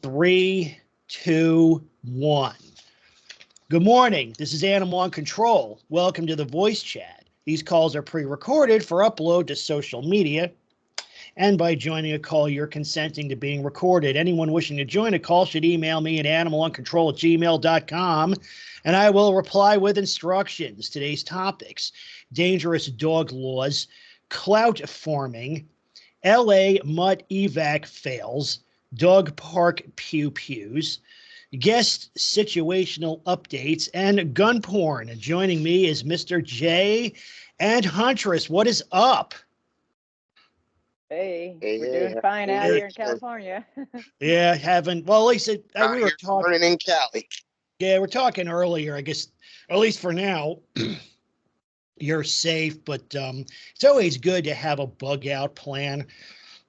3, 2, 1. Good morning. This is Animal on Control. Welcome to the voice chat. These calls are pre-recorded for upload to social media. And by joining a call, you're consenting to being recorded. Anyone wishing to join a call should email me at animaloncontrol@gmail.com, and I will reply with instructions. Today's topics: dangerous dog laws, clout farming, LA Mutt evac fails, dog park pews, guest situational updates, and gun porn. And joining me is Mr. J and Huntress. What is up? Hey, we're doing fine out here in California. Yeah, well, at least we were talking. Burning in Cali. Yeah, we're talking earlier, I guess, at least for now, you're safe, but it's always good to have a bug out plan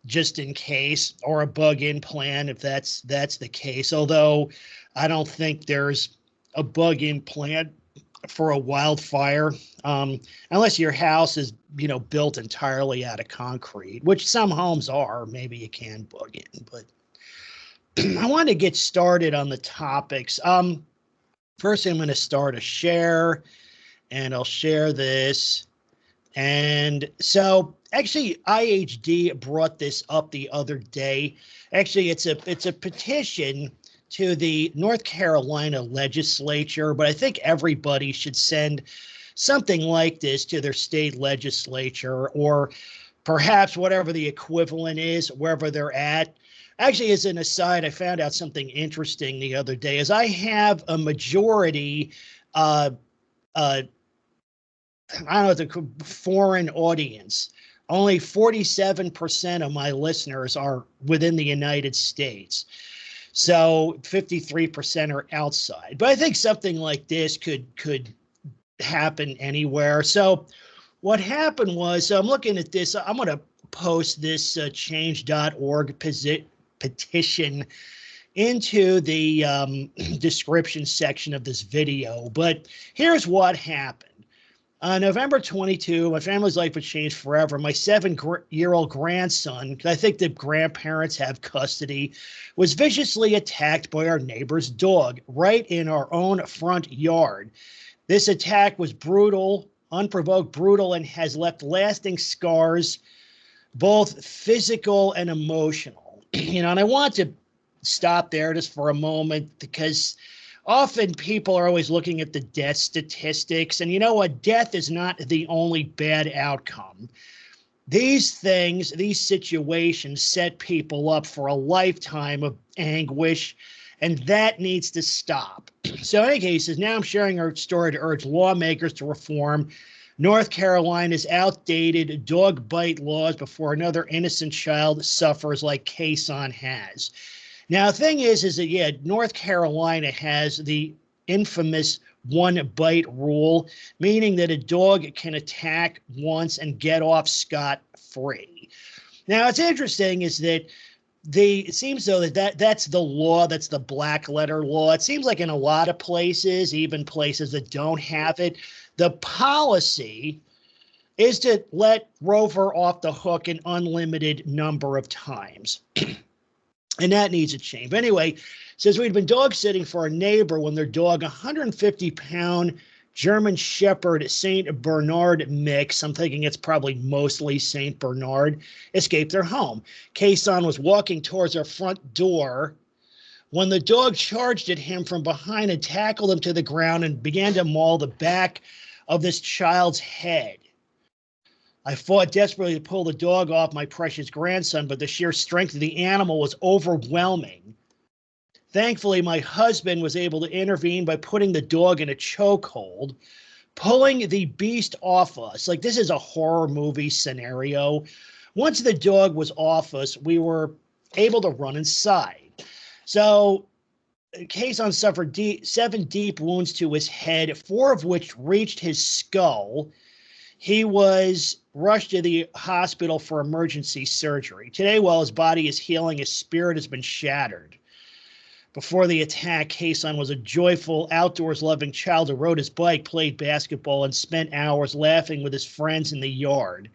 just in case, or a bug in plan if that's the case. Although I don't think there's a bug in plan for a wildfire, unless your house is, built entirely out of concrete, which some homes are. Maybe you can bug in, but I want to get started on the topics. First, I'm going to start a share, and I'll share this. And so, actually, IHD brought this up the other day. Actually, it's a petition to the North Carolina legislature, but I think everybody should send something like this to their state legislature, or perhaps whatever the equivalent is, wherever they're at. Actually, as an aside, I found out something interesting the other day, as I have a majority, I don't know, the foreign audience. Only 47% of my listeners are within the United States. So 53% are outside. But I think something like this could happen anywhere. So what happened was, I'm looking at this. I'm going to post this change.org petition into the description section of this video. But here's what happened. On November 22, my family's life would change forever. My 7-year-old grandson, I think the grandparents have custody, was viciously attacked by our neighbor's dog right in our own front yard. This attack was brutal, unprovoked, brutal, and has left lasting scars, both physical and emotional. And I want to stop there just for a moment, because often people are always looking at the death statistics, and you know what? Death is not the only bad outcome. These things, these situations set people up for a lifetime of anguish, and that needs to stop. So in any cases, now I'm sharing our story to urge lawmakers to reform North Carolina's outdated dog bite laws before another innocent child suffers like Kason has. Now, the thing is that, yeah, North Carolina has the infamous one-bite rule, meaning that a dog can attack once and get off scot-free. Now, what's interesting is that it seems though that's the law, that's the black letter law. It seems like in a lot of places, even places that don't have it, the policy is to let Rover off the hook an unlimited number of times. And that needs a change. But anyway, it says we'd been dog sitting for a neighbor when their dog, 150-pound German Shepherd St. Bernard mix, I'm thinking it's probably mostly St. Bernard, escaped their home. Kason was walking towards our front door when the dog charged at him from behind and tackled him to the ground and began to maul the back of this child's head. I fought desperately to pull the dog off my precious grandson, but the sheer strength of the animal was overwhelming. Thankfully, my husband was able to intervene by putting the dog in a chokehold, pulling the beast off us. Like, this is a horror movie scenario. Once the dog was off us, we were able to run inside. So Kason suffered 7 deep wounds to his head, 4 of which reached his skull. He was rushed to the hospital for emergency surgery. Today, while his body is healing, his spirit has been shattered. Before the attack, Kason was a joyful, outdoors-loving child who rode his bike, played basketball, and spent hours laughing with his friends in the yard.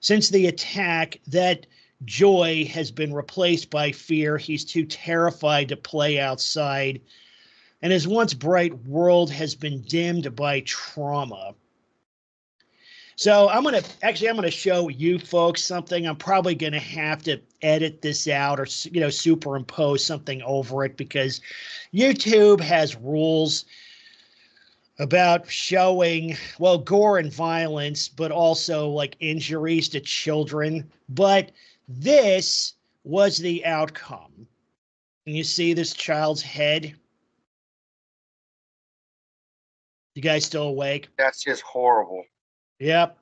Since the attack, that joy has been replaced by fear. He's too terrified to play outside. And his once bright world has been dimmed by trauma. So I'm going to show you folks something. I'm probably going to have to edit this out or, superimpose something over it because YouTube has rules about showing, well, gore and violence, but also like injuries to children. But this was the outcome. Can you see this child's head? You guys still awake? That's just horrible. Yep.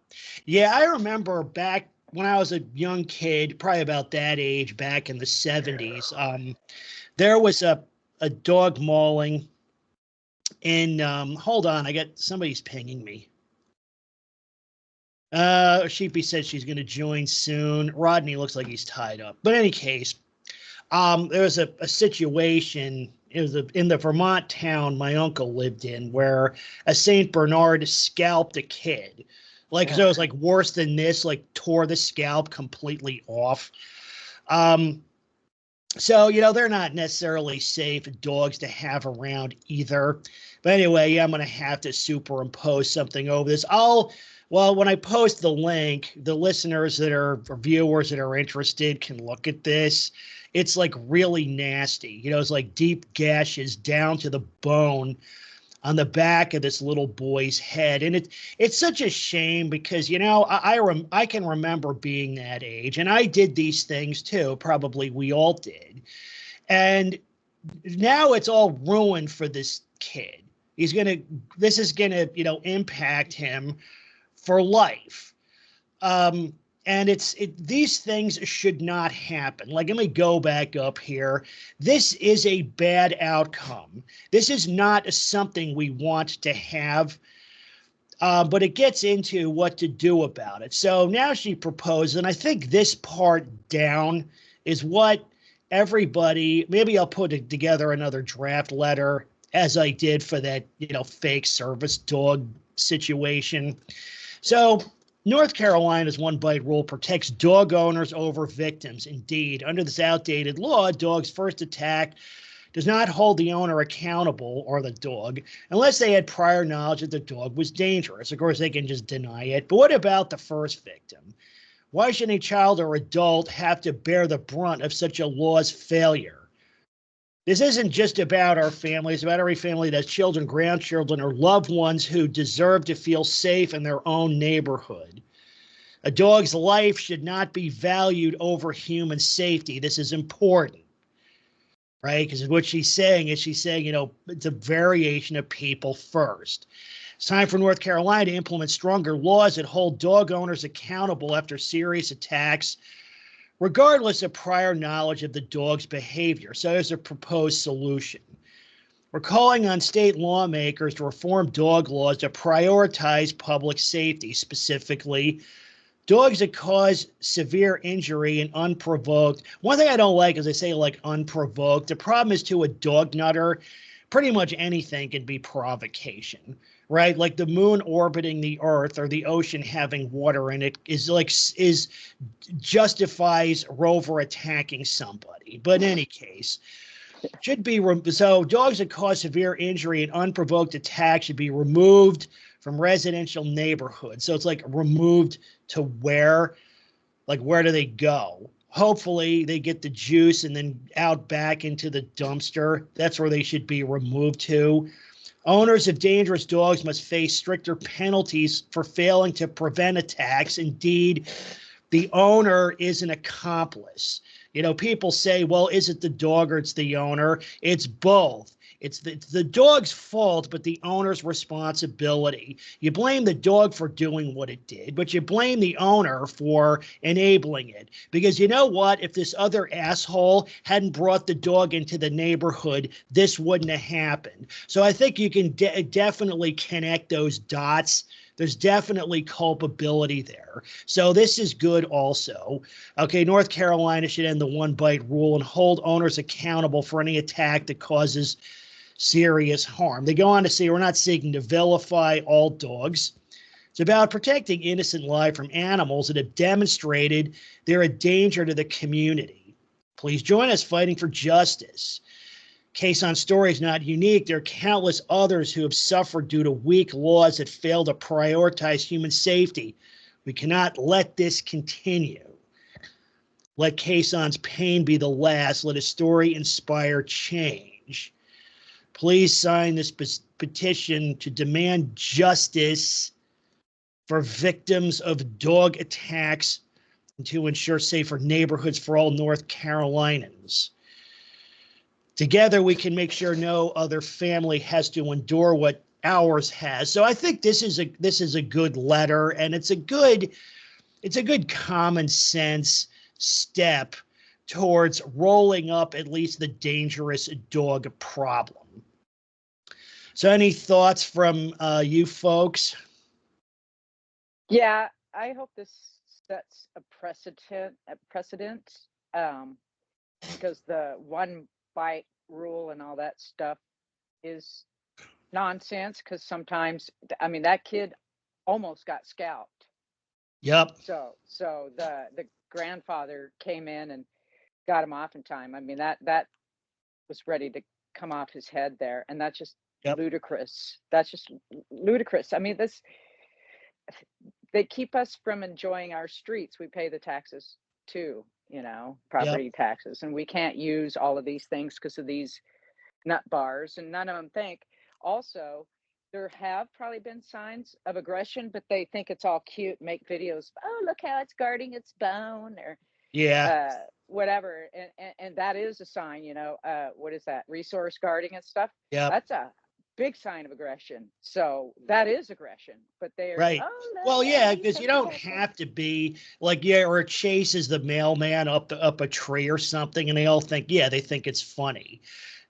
Yeah, I remember back when I was a young kid, probably about that age, back in the 70s, there was a dog mauling in, hold on, somebody's pinging me. Sheepy said she's going to join soon. Rodney looks like he's tied up. But in any case, there was a situation, it was in the Vermont town my uncle lived in, where a St. Bernard scalped a kid. Like, so it was like worse than this, like tore the scalp completely off. So, they're not necessarily safe dogs to have around either. But anyway, yeah, I'm going to have to superimpose something over this. When I post the link, the listeners or viewers that are interested can look at this. It's like really nasty. It's like deep gashes down to the bone on the back of this little boy's head. And it's such a shame because, I can remember being that age and I did these things too. Probably we all did. And now it's all ruined for this kid. This is going to, impact him for life. And these things should not happen. Like, let me go back up here. This is a bad outcome. This is not something we want to have, but it gets into what to do about it. So now she proposed, and I think this part down is what everybody, maybe I'll put together another draft letter as I did for that, fake service dog situation. So North Carolina's one-bite rule protects dog owners over victims. Indeed, under this outdated law, a dog's first attack does not hold the owner accountable, or the dog, unless they had prior knowledge that the dog was dangerous. Of course, they can just deny it. But what about the first victim? Why should a child or adult have to bear the brunt of such a law's failure? This isn't just about our families, it's about every family that has children, grandchildren, or loved ones who deserve to feel safe in their own neighborhood. A dog's life should not be valued over human safety. This is important, right? Because what she's saying is it's a variation of people first. It's time for North Carolina to implement stronger laws that hold dog owners accountable after serious attacks, regardless of prior knowledge of the dog's behavior. So there's a proposed solution. We're calling on state lawmakers to reform dog laws to prioritize public safety, specifically dogs that cause severe injury and unprovoked. One thing I don't like is they say like unprovoked. The problem is, to a dog nutter, pretty much anything can be provocation, right? Like the moon orbiting the earth or the ocean having water in it justifies Rover attacking somebody. But in any case, so dogs that cause severe injury and unprovoked attack should be removed from residential neighborhoods. So it's like removed to where do they go? Hopefully they get the juice and then out back into the dumpster. That's where they should be removed to. Owners of dangerous dogs must face stricter penalties for failing to prevent attacks. Indeed, the owner is an accomplice. People say, well, is it the dog or it's the owner? It's both. It's the dog's fault, but the owner's responsibility. You blame the dog for doing what it did, but you blame the owner for enabling it. Because you know what? If this other asshole hadn't brought the dog into the neighborhood, this wouldn't have happened. So I think you can definitely connect those dots. There's definitely culpability there. So this is good also. Okay, North Carolina should end the one-bite rule and hold owners accountable for any attack that causes serious harm. They go on to say, we're not seeking to vilify all dogs. It's about protecting innocent life from animals that have demonstrated they're a danger to the community. Please join us fighting for justice. Case on Story is not unique. There are countless others who have suffered due to weak laws that fail to prioritize human safety. We cannot let this continue. Let Caison's pain be the last. Let his story inspire change. Please sign this petition to demand justice for victims of dog attacks and to ensure safer neighborhoods for all North Carolinians. Together, we can make sure no other family has to endure what ours has. So I think this is a good letter, and it's a good common sense step towards rolling up at least the dangerous dog problem. So any thoughts from you folks? Yeah, I hope this sets a precedent, because the one bite rule and all that stuff is nonsense, because sometimes, I mean, that kid almost got scalped. Yep. So the grandfather came in and got him off in time. I mean, that was ready to come off his head there, and that's just ludicrous. That's just ludicrous. I mean, they keep us from enjoying our streets. We pay the taxes too, property taxes, and we can't use all of these things because of these nut bars, and none of them think. Also, there have probably been signs of aggression, but they think it's all cute, make videos. Oh, look how it's guarding its bone, or whatever. And that is a sign, what is that? Resource guarding and stuff. Yeah. That's a big sign of aggression. So that is aggression, but they're right. Oh, no, well, yeah, because you don't have to be like, or it chases the mailman up a tree or something, and they all think, they think it's funny.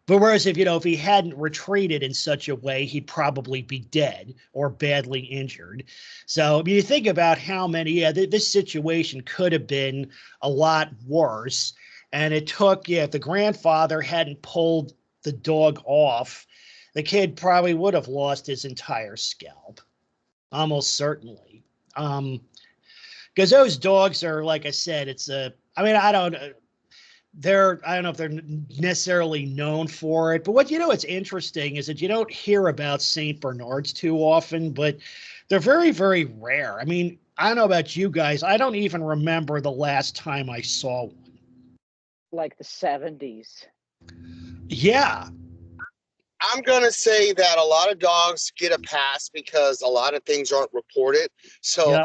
But whereas if he hadn't retreated in such a way, he'd probably be dead or badly injured. So I mean, you think about how many, this situation could have been a lot worse. And it took, if the grandfather hadn't pulled the dog off, the kid probably would have lost his entire scalp. Almost certainly. Because those dogs are, like I said, I don't know if they're necessarily known for it, but what's interesting is that you don't hear about St. Bernards too often, but they're very, very rare. I mean, I don't know about you guys. I don't even remember the last time I saw one. Like the 70s. Yeah. I'm going to say that a lot of dogs get a pass because a lot of things aren't reported. So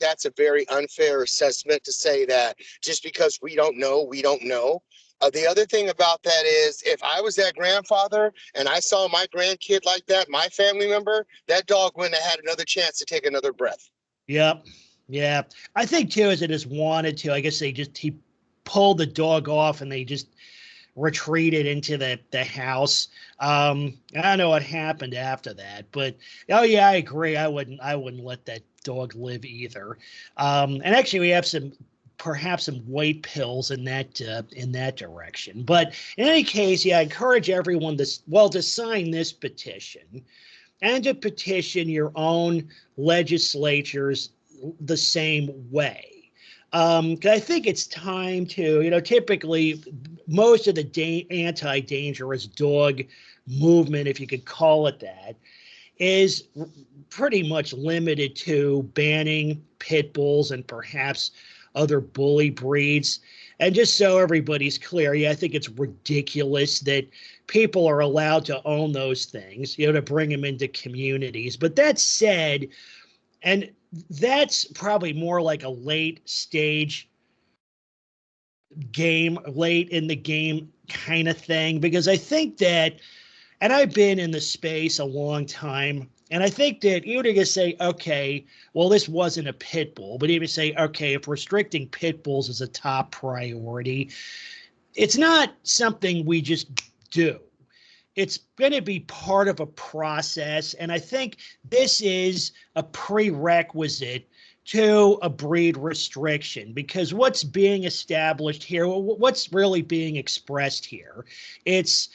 that's a very unfair assessment to say that just because we don't know, we don't know. The other thing about that is if I was that grandfather and I saw my grandkid like that, my family member, that dog wouldn't have had another chance to take another breath. Yep. Yeah. I think too, as it just wanted to, I guess he pulled the dog off and they just retreated into the house. I don't know what happened after that, but I agree. I wouldn't let that dog live either. And actually we have perhaps some white pills in that direction. But in any case, I encourage everyone to sign this petition and to petition your own legislatures the same way. I think it's time to, typically most of the anti-dangerous dog movement, if you could call it that, is pretty much limited to banning pit bulls and perhaps other bully breeds. And just so everybody's clear, I think it's ridiculous that people are allowed to own those things, to bring them into communities. But that said, and that's probably more like a late in the game kind of thing, because I think that, and I've been in the space a long time, and I think that you would just say, okay, well, this wasn't a pit bull, but even say, okay, if restricting pit bulls is a top priority, it's not something we just do. It's going to be part of a process, and I think this is a prerequisite to a breed restriction, because what's being established here, what's really being expressed here, it's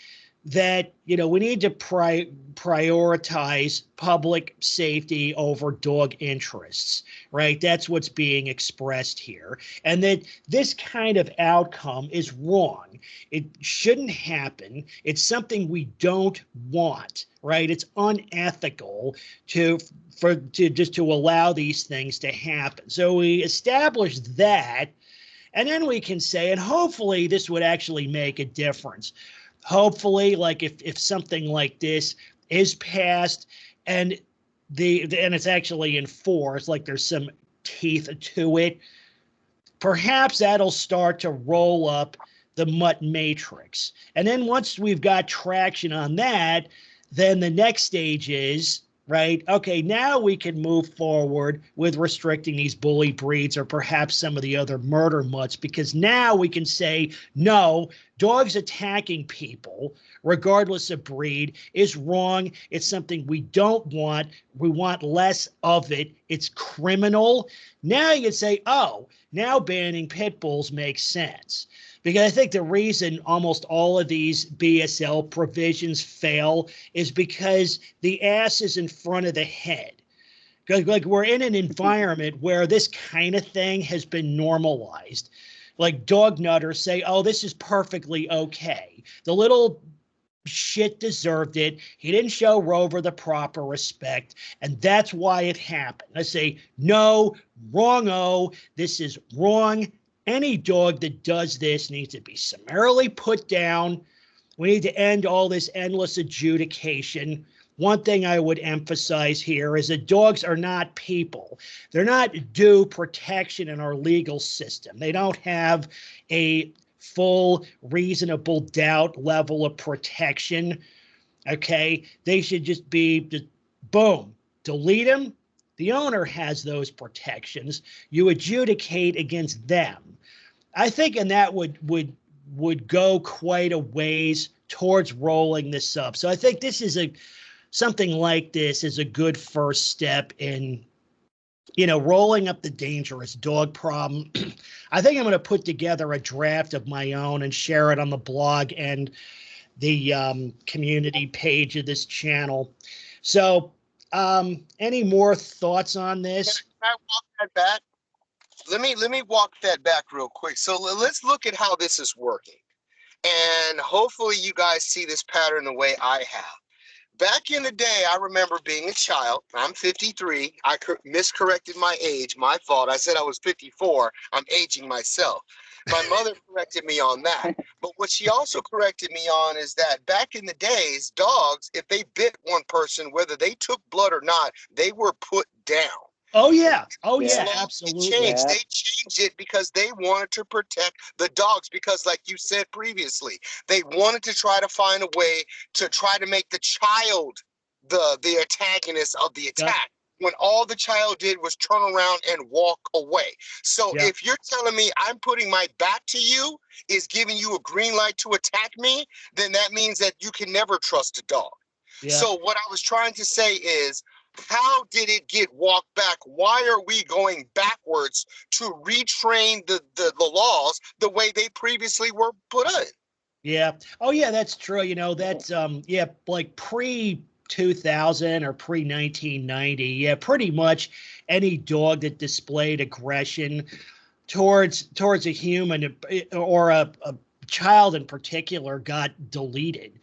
that, you know, we need to prioritize public safety over dog interests, right? That's what's being expressed here. And that this kind of outcome is wrong. It shouldn't happen. It's something we don't want, right? It's unethical to allow these things to happen. So we establish that, and then we can say, and hopefully this would actually make a difference. Hopefully, like if something like this is passed and and it's actually enforced, like there's some teeth to it, perhaps that'll start to roll up the Mutt matrix. And then once we've got traction on that, then the next stage is, right, okay, now we can move forward with restricting these bully breeds or perhaps some of the other murder mutts, because now we can say, no, dogs attacking people, regardless of breed, is wrong. It's something we don't want. We want less of it. It's criminal. Now you can say, oh, now banning pit bulls makes sense. Because I think the reason almost all of these BSL provisions fail is because the ass is in front of the head. Because like we're in an environment where this kind of thing has been normalized. Like dog nutters say, oh, this is perfectly okay. The little shit deserved it. He didn't show Rover the proper respect, and that's why it happened. I say, no, wrong-o. This is wrong. Any dog that does this needs to be summarily put down. We need to end all this endless adjudication. One thing I would emphasize here is that dogs are not people. They're not due protection in our legal system. They don't have a full reasonable doubt level of protection. Okay, they should just be, boom, delete them. The owner has those protections. You adjudicate against them. I think, and that would go quite a ways towards rolling this up. So I think this is something like this is a good first step in, you know, rolling up the dangerous dog problem. I think I'm going to put together a draft of my own and share it on the blog and the community page of this channel. So any more thoughts on this? Can I walk that back? Let me walk that back real quick. So let's look at how this is working. And hopefully you guys see this pattern the way I have. Back in the day, I remember being a child. I'm 53. I miscorrected my age. My fault. I said I was 54. I'm aging myself. My mother corrected me on that. But what she also corrected me on is that back in the days, dogs, if they bit one person, whether they took blood or not, they were put down. Oh, yeah. Oh, Yeah. yeah, absolutely. Changed. They changed it because they wanted to protect the dogs because, like you said previously, they wanted to try to find a way to try to make the child the antagonist of the attack. When all the child did was turn around and walk away. So if you're telling me I'm putting my back to you is giving you a green light to attack me, then that means that you can never trust a dog. So what I was trying to say is, how did it get walked back? Why are we going backwards to retrain the laws the way they previously were put in? Yeah. Oh, yeah, that's true. You know, that's, yeah, like pre-2000 or pre-1990. Yeah, pretty much any dog that displayed aggression towards a human or a child in particular got deleted.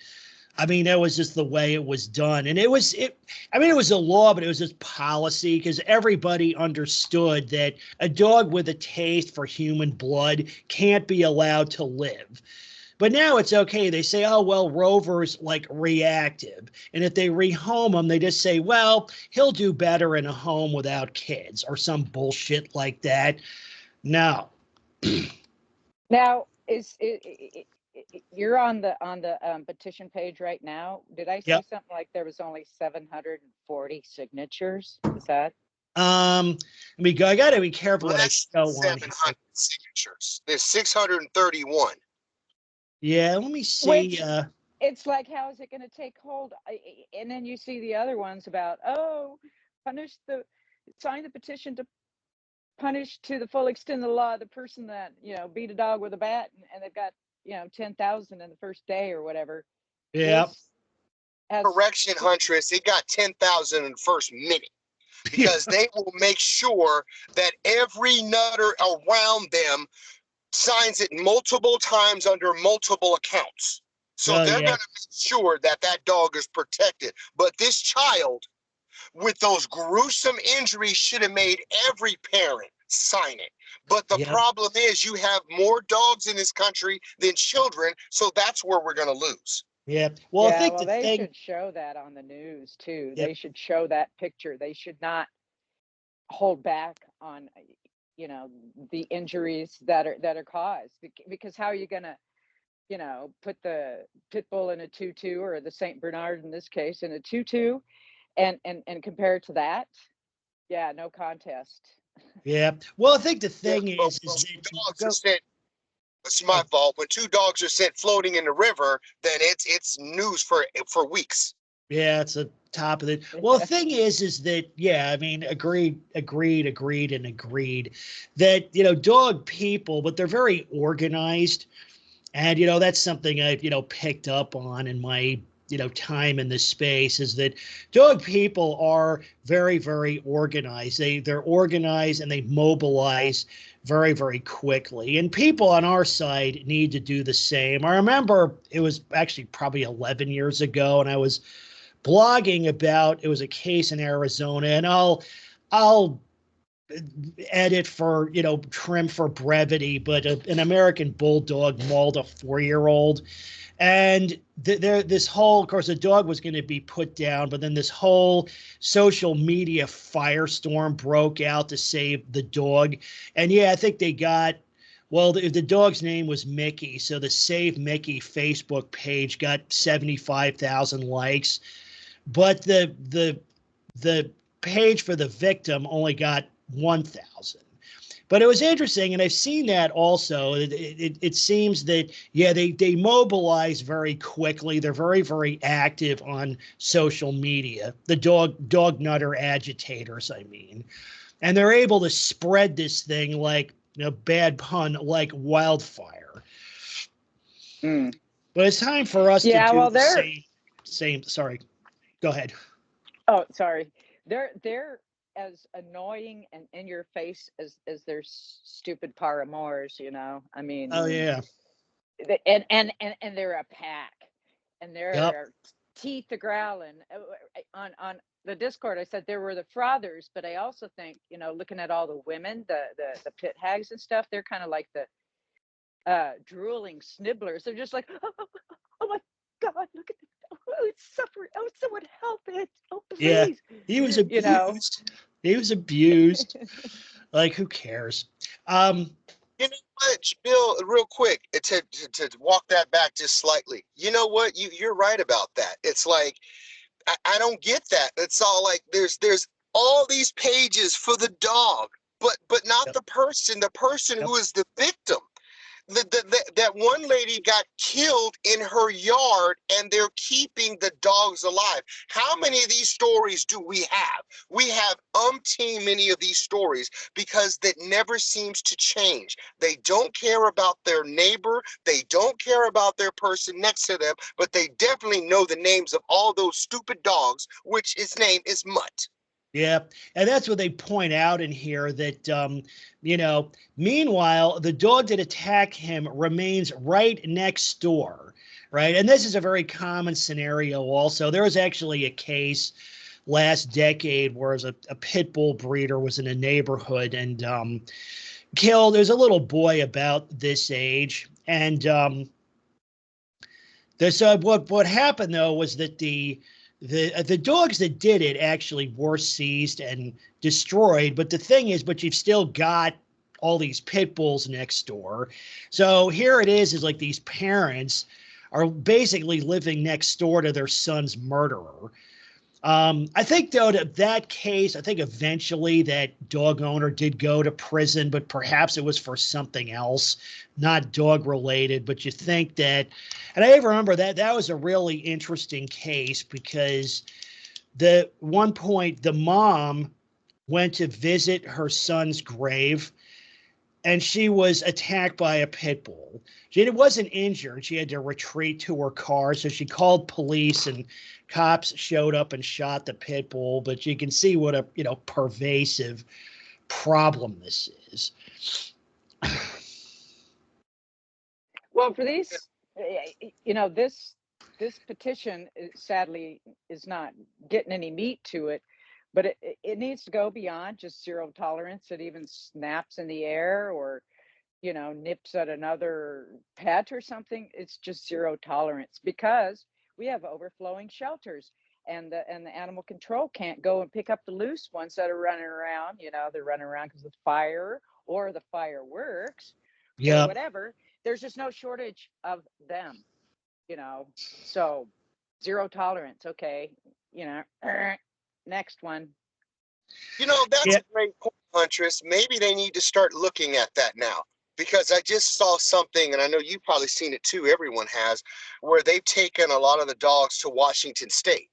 I mean, that was just the way it was done. And it was a law, but it was just policy because everybody understood that a dog with a taste for human blood can't be allowed to live. But now it's okay. They say, oh, well, Rover's like reactive. And if they rehome him, they just say, well, he'll do better in a home without kids or some bullshit like that. No. Now, you're on the petition page right now. Did I see something like there was only 740 signatures? Is that? I got to be careful what I show on 700 signatures. There's 631. Yeah, let me see. It's like, how is it going to take hold? And then you see the other ones about, sign the petition to punish to the full extent of the law the person that, beat a dog with a bat, and they've got 10,000 in the first day or whatever. Yeah. Correction, Huntress, it got 10,000 in the first minute because they will make sure that every nutter around them signs it multiple times under multiple accounts. So they're going to make sure that that dog is protected. But this child with those gruesome injuries should have made every parent sign it. But the problem is you have more dogs in this country than children. So that's where we're going to lose. Yeah. Well, I think they should show that on the news too. They should show that picture. They should not hold back on, you know, the injuries that are caused, because how are you going to, you know, put the pit bull in a tutu, or the Saint Bernard in this case in a tutu, and compare it to that? Yeah, no contest. Yeah. Well, I think the thing is it's my fault. When two dogs are sent floating in the river, then it's news for weeks. Yeah, it's the top of it. Well, the thing is that, I mean, agreed, that, you know, dog people, but they're very organized. And, you know, that's something I've, you know, picked up on in my, you know, time in this space, is that dog people are very, very organized. They're organized and they mobilize very, very quickly. And people on our side need to do the same. I remember it was actually probably 11 years ago, and I was blogging about, it was a case in Arizona, and I'll edit for, you know, trim for brevity, but an American bulldog mauled a 4-year-old. And this whole, of course, the dog was going to be put down, but then this whole social media firestorm broke out to save the dog. And I think they got, well, the dog's name was Mickey, so the Save Mickey Facebook page got 75,000 likes, but the page for the victim only got 1,000. But it was interesting, and I've seen that also. It seems that, they mobilize very quickly. They're very, very active on social media, the dog nutter agitators, I mean. And they're able to spread this thing like, you know, bad pun, like wildfire. But it's time for us to do the same. Sorry, go ahead. Oh, sorry. They're as annoying and in your face as their stupid paramours, you know. I mean, oh yeah, and they're a pack, and their teeth are growling. On the Discord, I said there were the frothers, but I also think, you know, looking at all the women, the pit hags and stuff, they're kind of like the drooling snibblers. They're just like, oh my God, look at it. Oh, it's suffering. Oh, someone help it. Oh, please. Yeah, he was abused. You know? He was abused. Like, who cares? You know what, Bill, real quick, to walk that back just slightly. You know what? You're right about that. It's like, I don't get that. It's all like there's all these pages for the dog, but not the person who is the victim. That one lady got killed in her yard, and they're keeping the dogs alive. How many of these stories do we have? We have umpteen many of these stories, because that never seems to change. They don't care about their neighbor. They don't care about their person next to them, but they definitely know the names of all those stupid dogs, which his name is Mutt. Yeah, and that's what they point out in here, that, you know, meanwhile, the dog that attacked him remains right next door, right? And this is a very common scenario also. There was actually a case last decade where a pit bull breeder was in a neighborhood and killed, there's a little boy about this age. And what happened, though, was that the dogs that did it actually were seized and destroyed. But the thing is, you've still got all these pit bulls next door. So here it is like these parents are basically living next door to their son's murderer. I think, though, that case, I think eventually that dog owner did go to prison, but perhaps it was for something else, not dog related. But you think that, and I remember that was a really interesting case, because the one point the mom went to visit her son's grave, and she was attacked by a pit bull. She wasn't injured. She had to retreat to her car, so she called police, and cops showed up and shot the pit bull. But you can see what a pervasive problem this is. Well, for these, this petition sadly is not getting any meat to it, but it needs to go beyond just zero tolerance. It even snaps in the air or, nips at another pet or something. It's just zero tolerance, because we have overflowing shelters, and the animal control can't go and pick up the loose ones that are running around. They're running around because of the fire or the fireworks or whatever. There's just no shortage of them, so zero tolerance. Okay. Next one. That's a great point, Huntress. Maybe they need to start looking at that now, because I just saw something, and I know you've probably seen it too, everyone has, where they've taken a lot of the dogs to Washington State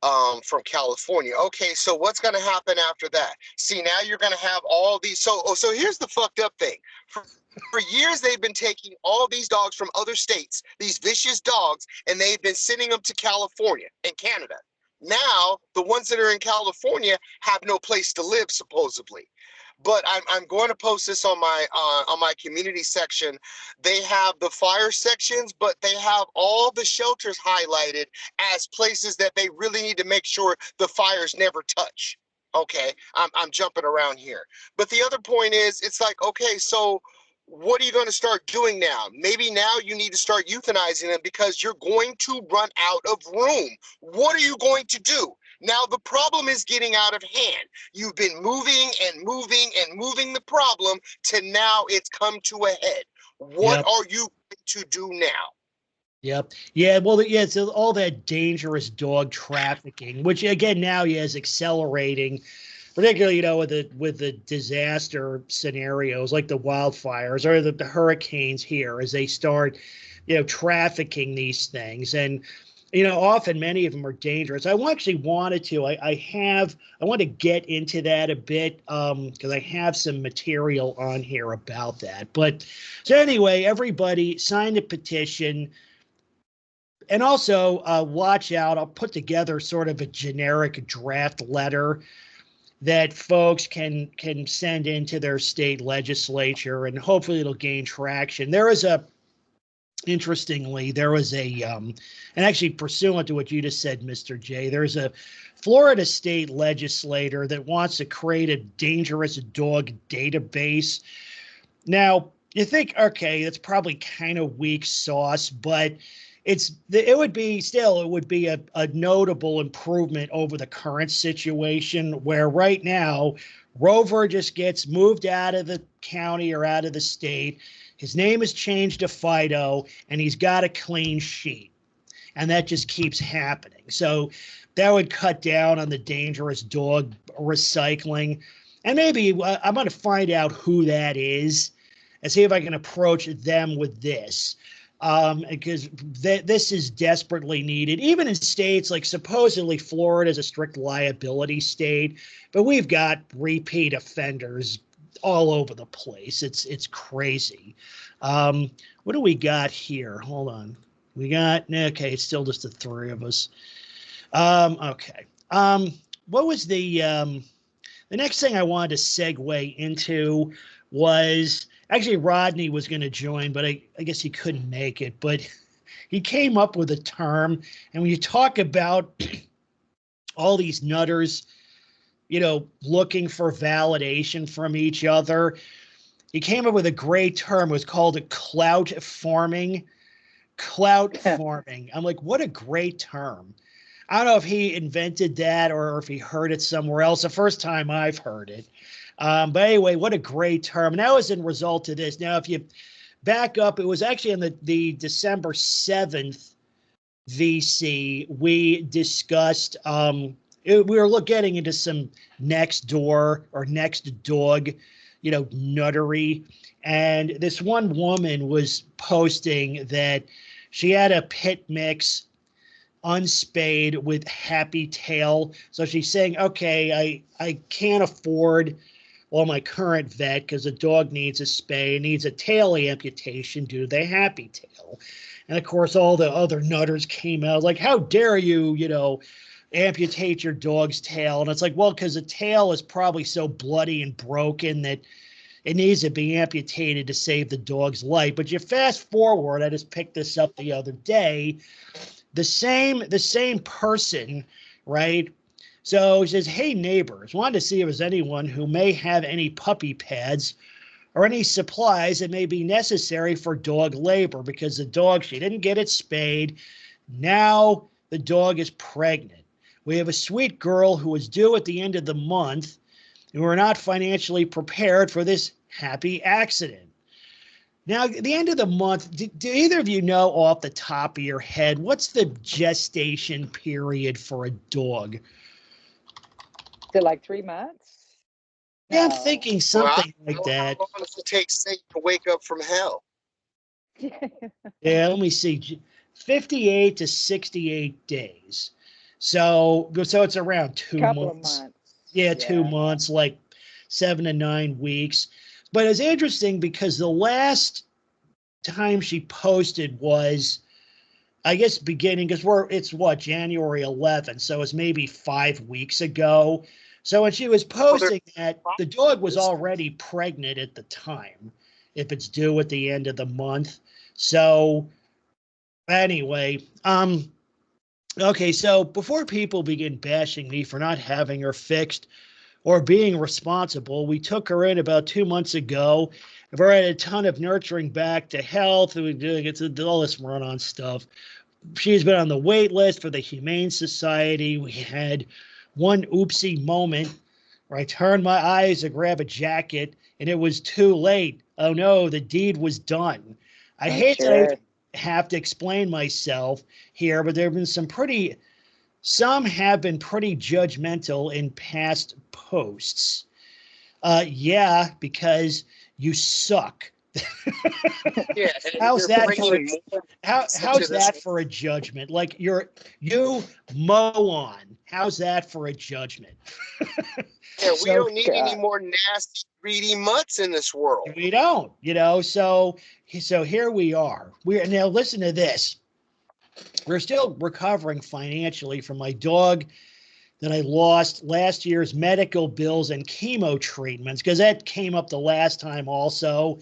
from California. Okay, so what's going to happen after that? See, now you're going to have all these. So here's the fucked up thing. For years, they've been taking all these dogs from other states, these vicious dogs, and they've been sending them to California and Canada. Now, the ones that are in California have no place to live, supposedly. But I'm going to post this on my community section. They have the fire sections, but they have all the shelters highlighted as places that they really need to make sure the fires never touch. Okay, I'm jumping around here. But the other point is, it's like, okay, so what are you going to start doing now? Maybe now you need to start euthanizing them, because you're going to run out of room. What are you going to do? Now, the problem is getting out of hand. You've been moving and moving and moving the problem to now it's come to a head. What are you going to do now? Yep. Yeah. Well, it's all that dangerous dog trafficking, which again now is accelerating, particularly with the disaster scenarios like the wildfires or the hurricanes here, as they start trafficking these things. And often many of them are dangerous. I actually wanted to. I want to get into that a bit because I have some material on here about that. But so anyway, everybody sign the petition. And also watch out. I'll put together sort of a generic draft letter that folks can send into their state legislature, and hopefully it'll gain traction. Interestingly, there was and actually pursuant to what you just said, Mr. J, there's a Florida state legislator that wants to create a dangerous dog database. Now, you think, okay, that's probably kind of weak sauce, but it would be a notable improvement over the current situation, where right now Rover just gets moved out of the county or out of the state. His name is changed to Fido, and he's got a clean sheet, and that just keeps happening. So that would cut down on the dangerous dog recycling. And maybe I'm going to find out who that is and see if I can approach them with this. Because this is desperately needed, even in states like supposedly Florida is a strict liability state, but we've got repeat offenders all over the place. It's crazy. What do we got here? Hold on. Okay, it's still just the three of us. Okay. What was the next thing I wanted to segue into was, actually, Rodney was going to join, but I guess he couldn't make it. But he came up with a term, and when you talk about all these nutters, looking for validation from each other, he came up with a great term. It was called clout farming. Clout farming. I'm like, what a great term. I don't know if he invented that or if he heard it somewhere else. The first time I've heard it. But anyway, what a great term. And that was in result to this. Now, if you back up, it was actually on the December 7th VC, we discussed, we were getting into some NextDog, nuttery. And this one woman was posting that she had a pit mix unspayed with happy tail. So she's saying, okay, I can't afford or my current vet because the dog needs a spay and needs a tail amputation due to the happy tail. And of course, all the other nutters came out like, how dare you, amputate your dog's tail? And it's like, well, because the tail is probably so bloody and broken that it needs to be amputated to save the dog's life. But you fast forward, I just picked this up the other day, the same person, right? So he says, hey, neighbors, wanted to see if there's anyone who may have any puppy pads or any supplies that may be necessary for dog labor because the dog, she didn't get it spayed. Now the dog is pregnant. We have a sweet girl who is due at the end of the month, and we're not financially prepared for this happy accident. Now, at the end of the month, do either of you know off the top of your head, what's the gestation period for a dog? Is it like 3 months? Yeah, I'm No. thinking something like that. How long does it take Satan to wake up from hell? Yeah, let me see. 58 to 68 days. So it's around 2 Couple of months. months. Yeah, 2 months, like 7 to 9 weeks. But it's interesting because the last time she posted was, I guess, beginning, because it's January 11th, so it's maybe 5 weeks ago. So when she was posting that, the dog was already pregnant at the time, if it's due at the end of the month. So anyway, okay, so before people begin bashing me for not having her fixed or being responsible, we took her in about 2 months ago. I've already had a ton of nurturing back to health. We're doing all this run-on stuff. She's been on the wait list for the Humane Society. We had one oopsie moment where I turned my eyes to grab a jacket, and it was too late. Oh, no, the deed was done. I hate that I have to explain myself here, but there have been some have been pretty judgmental in past posts. Yeah, because you suck. Yeah, how's that for a judgment? Like you mow on. How's that for a judgment? Yeah, we don't need any more nasty, greedy mutts in this world. We don't, so here we are. Now listen to this. We're still recovering financially from my dog that I lost last year's medical bills and chemo treatments, because that came up the last time also.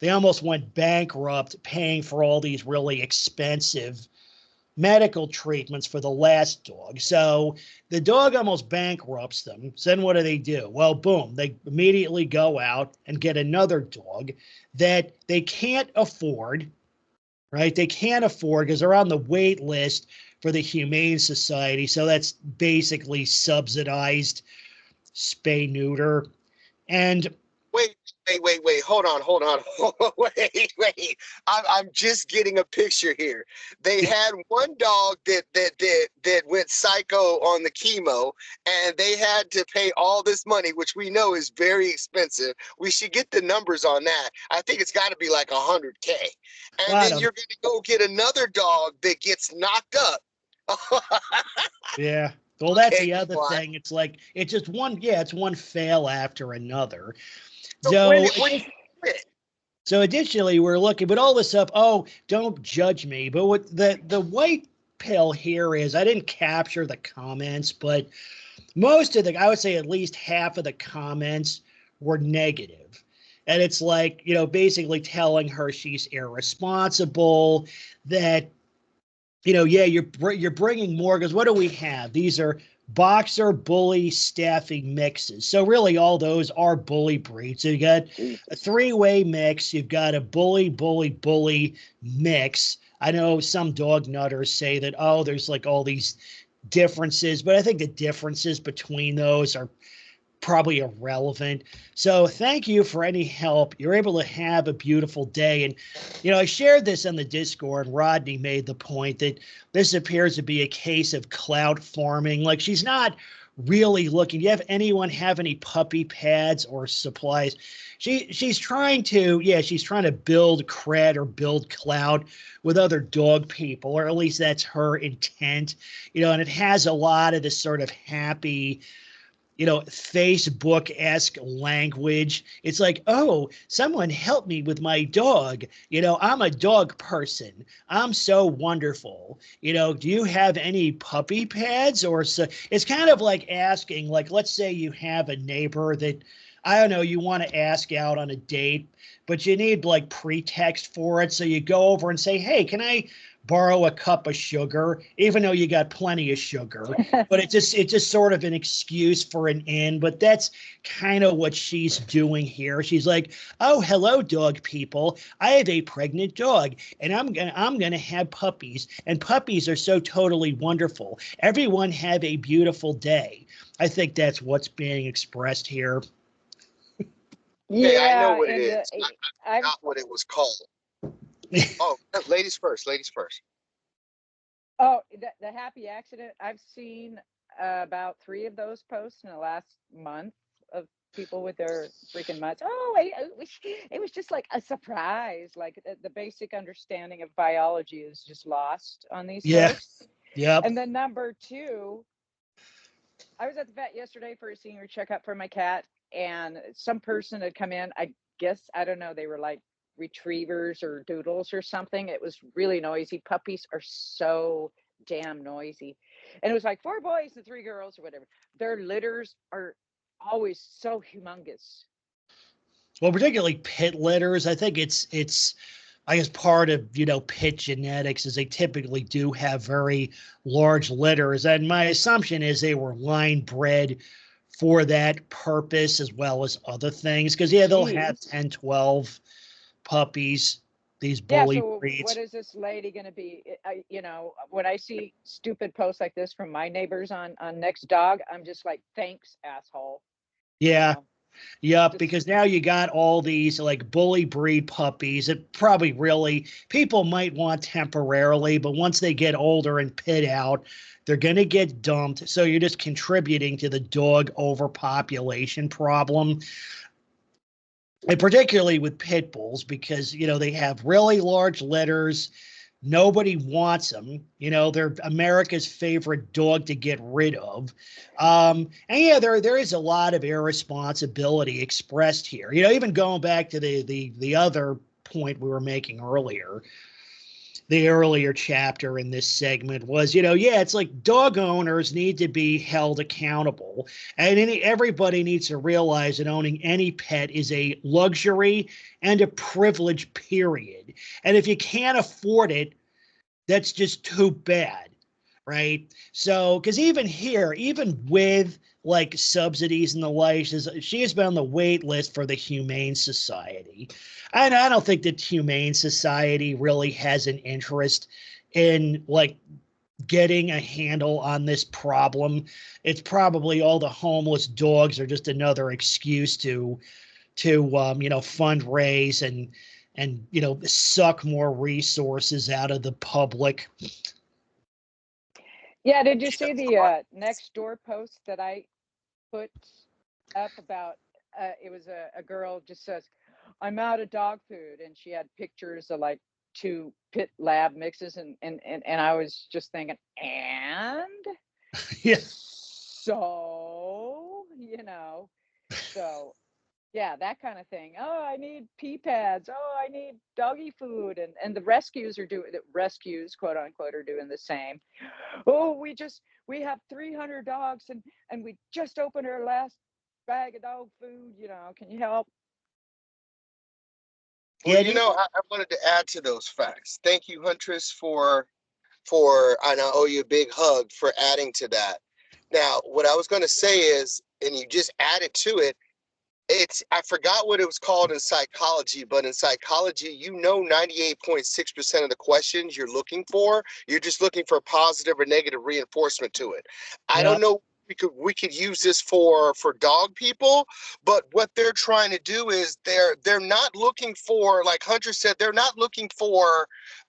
They almost went bankrupt paying for all these really expensive medical treatments for the last dog. So the dog almost bankrupts them. So then what do? Well, boom, they immediately go out and get another dog that they can't afford, right? They can't afford because they're on the wait list for the Humane Society. So that's basically subsidized spay neuter. And wait, hold on. Wait. I'm just getting a picture here. They had one dog that went psycho on the chemo, and they had to pay all this money, which we know is very expensive. We should get the numbers on that. I think it's got to be like $100K. And then you're going to go get another dog that gets knocked up. Yeah. Well, that's the other thing. It's like, it's just it's one fail after another. So additionally, we're looking, but all this up, don't judge me. But what the white pill here is, I didn't capture the comments, but most of I would say at least half of the comments were negative. And it's like, basically telling her she's irresponsible, that, you're bringing more, because what do we have? These are boxer, bully, staffing mixes. So really all those are bully breeds. So you got a three-way mix. You've got a bully, bully, bully mix. I know some dog nutters say that, there's like all these differences, but I think the differences between those are probably irrelevant. So thank you for any help. You're able to have a beautiful day. And, I shared this on the Discord. Rodney made the point that this appears to be a case of clout farming. Like, she's not really looking. Do you have anyone have any puppy pads or supplies? She's trying to build cred or build clout with other dog people, or at least that's her intent, and it has a lot of this sort of happy, Facebook-esque language. It's like, oh, someone help me with my dog. I'm a dog person. I'm so wonderful. Do you have any puppy pads? Or so it's kind of like asking, like, let's say you have a neighbor that, I don't know, you want to ask out on a date, but you need like pretext for it. So you go over and say, hey, can I borrow a cup of sugar, even though you got plenty of sugar? But it's just sort of an excuse for an in. But that's kind of what she's doing here. She's like, oh, hello, dog people. I have a pregnant dog, and I'm gonna have puppies, and puppies are so totally wonderful. Everyone have a beautiful day. I think that's what's being expressed here. Yeah, I know what it is. I forgot what it was called. Oh, ladies first. Ladies first. Oh, the happy accident. I've seen about 3 of those posts in the last month of people with their freaking mutts. Oh, it was just like a surprise. Like the basic understanding of biology is just lost on these folks. Yeah. And then number 2, I was at the vet yesterday for a senior checkup for my cat, and some person had come in. I guess, I don't know, they were like retrievers or doodles or something. It was really noisy. Puppies are so damn noisy. And it was like 4 boys and 3 girls or whatever. Their litters are always so humongous. Well, particularly pit litters. I think it's I guess part of, pit genetics is they typically do have very large litters. And my assumption is they were line bred for that purpose as well as other things. Because, they'll have 10, 12 puppies, these bully breeds. What is this lady going to be? When I see stupid posts like this from my neighbors on NextDog, I'm just like, thanks, asshole. Yeah. Yep, because now you got all these like bully breed puppies that probably really people might want temporarily, but once they get older and pit out, they're going to get dumped. So you're just contributing to the dog overpopulation problem. And particularly with pit bulls, because, they have really large litters. Nobody wants them. They're America's favorite dog to get rid of. And there is a lot of irresponsibility expressed here. Even going back to the other point we were making earlier, the earlier chapter in this segment was, it's like dog owners need to be held accountable. And everybody needs to realize that owning any pet is a luxury and a privilege, period. And if you can't afford it, that's just too bad, right? So, because even here, even with like subsidies and the like, she has been on the wait list for the Humane Society. And I don't think that Humane Society really has an interest in like getting a handle on this problem. It's probably all the homeless dogs are just another excuse to fundraise and suck more resources out of the public. Yeah, did you see the next door post that I put up about it was a girl just says, I'm out of dog food, and she had pictures of like 2 pit lab mixes, and I was just thinking, and Yeah. So so yeah, that kind of thing. Oh, I need pee pads. Oh, I need doggy food. And the rescues, quote unquote, are doing the same. Oh, we have 300 dogs and we just opened our last bag of dog food. Can you help? Well, I wanted to add to those facts. Thank you, Huntress, and I owe you a big hug for adding to that. Now, what I was going to say is, and you just added to it, I forgot what it was called in psychology, but in psychology, 98.6% of the questions you're looking for, you're just looking for positive or negative reinforcement to it. I don't know. We could use this for dog people, but what they're trying to do is they're not looking for, like Hunter said, they're not looking for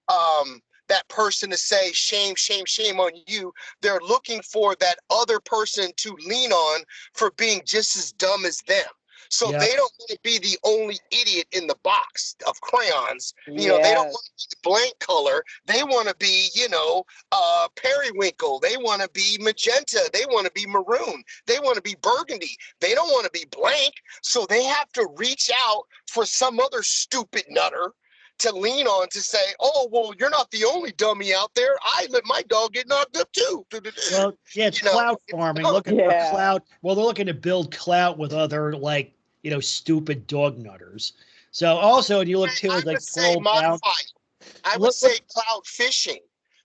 that person to say shame, shame, shame on you. They're looking for that other person to lean on for being just as dumb as them. So Yep. they don't want to be the only idiot in the box of crayons. You know, they don't Yes. want to be blank color. They want to be, periwinkle. They want to be magenta. They want to be maroon. They want to be burgundy. They don't want to be blank. So they have to reach out for some other stupid nutter to lean on to say, oh, well, you're not the only dummy out there. I let my dog get knocked up too. Well, yeah, it's You know, clout farming. Looking for Yeah. clout. Well, they're looking to build clout with other, like, stupid dog nutters. So also, and you look too, I as I would say scroll down. modify. I would Look, say cloud fishing,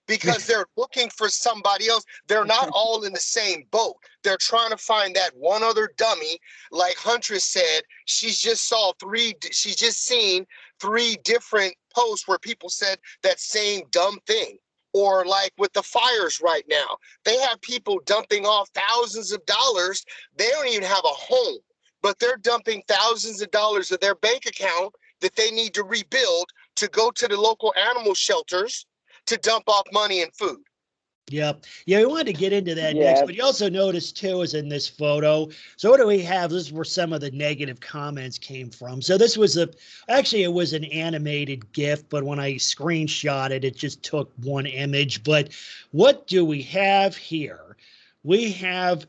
because they're looking for somebody else. They're not all in the same boat. They're trying to find that one other dummy. Like Huntress said, she's just seen 3 different posts where people said that same dumb thing. Or like with the fires right now, they have people dumping off thousands of dollars. They don't even have a home, but they're dumping thousands of dollars of their bank account that they need to rebuild to go to the local animal shelters to dump off money and food. Yep. Yeah, we wanted to get into that Yeah. next, but you also notice too is in this photo. So what do we have? This is where some of the negative comments came from. So this was actually it was an animated GIF, but when I screenshot it, it just took one image. But what do we have here? We have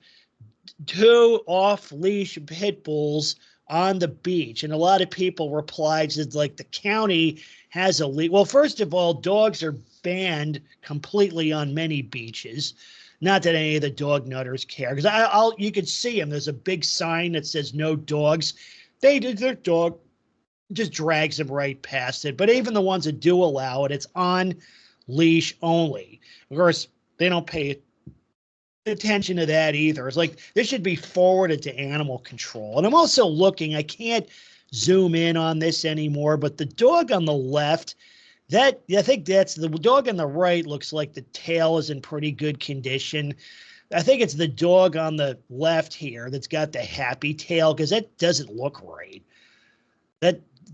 2 off-leash pit bulls on the beach, and a lot of people replied, said like the county has a leash. Well, first of all, dogs are banned completely on many beaches. Not that any of the dog nutters care, because you can see them. There's a big sign that says no dogs. Their dog just drags them right past it. But even the ones that do allow it, it's on leash only. Of course, they don't pay attention to that either. It's like this should be forwarded to animal control. And I'm also looking, I can't zoom in on this anymore, but the dog on the left, I think that's the dog on the right, looks like the tail is in pretty good condition. I think it's the dog on the left here that's got the happy tail, because that doesn't look right.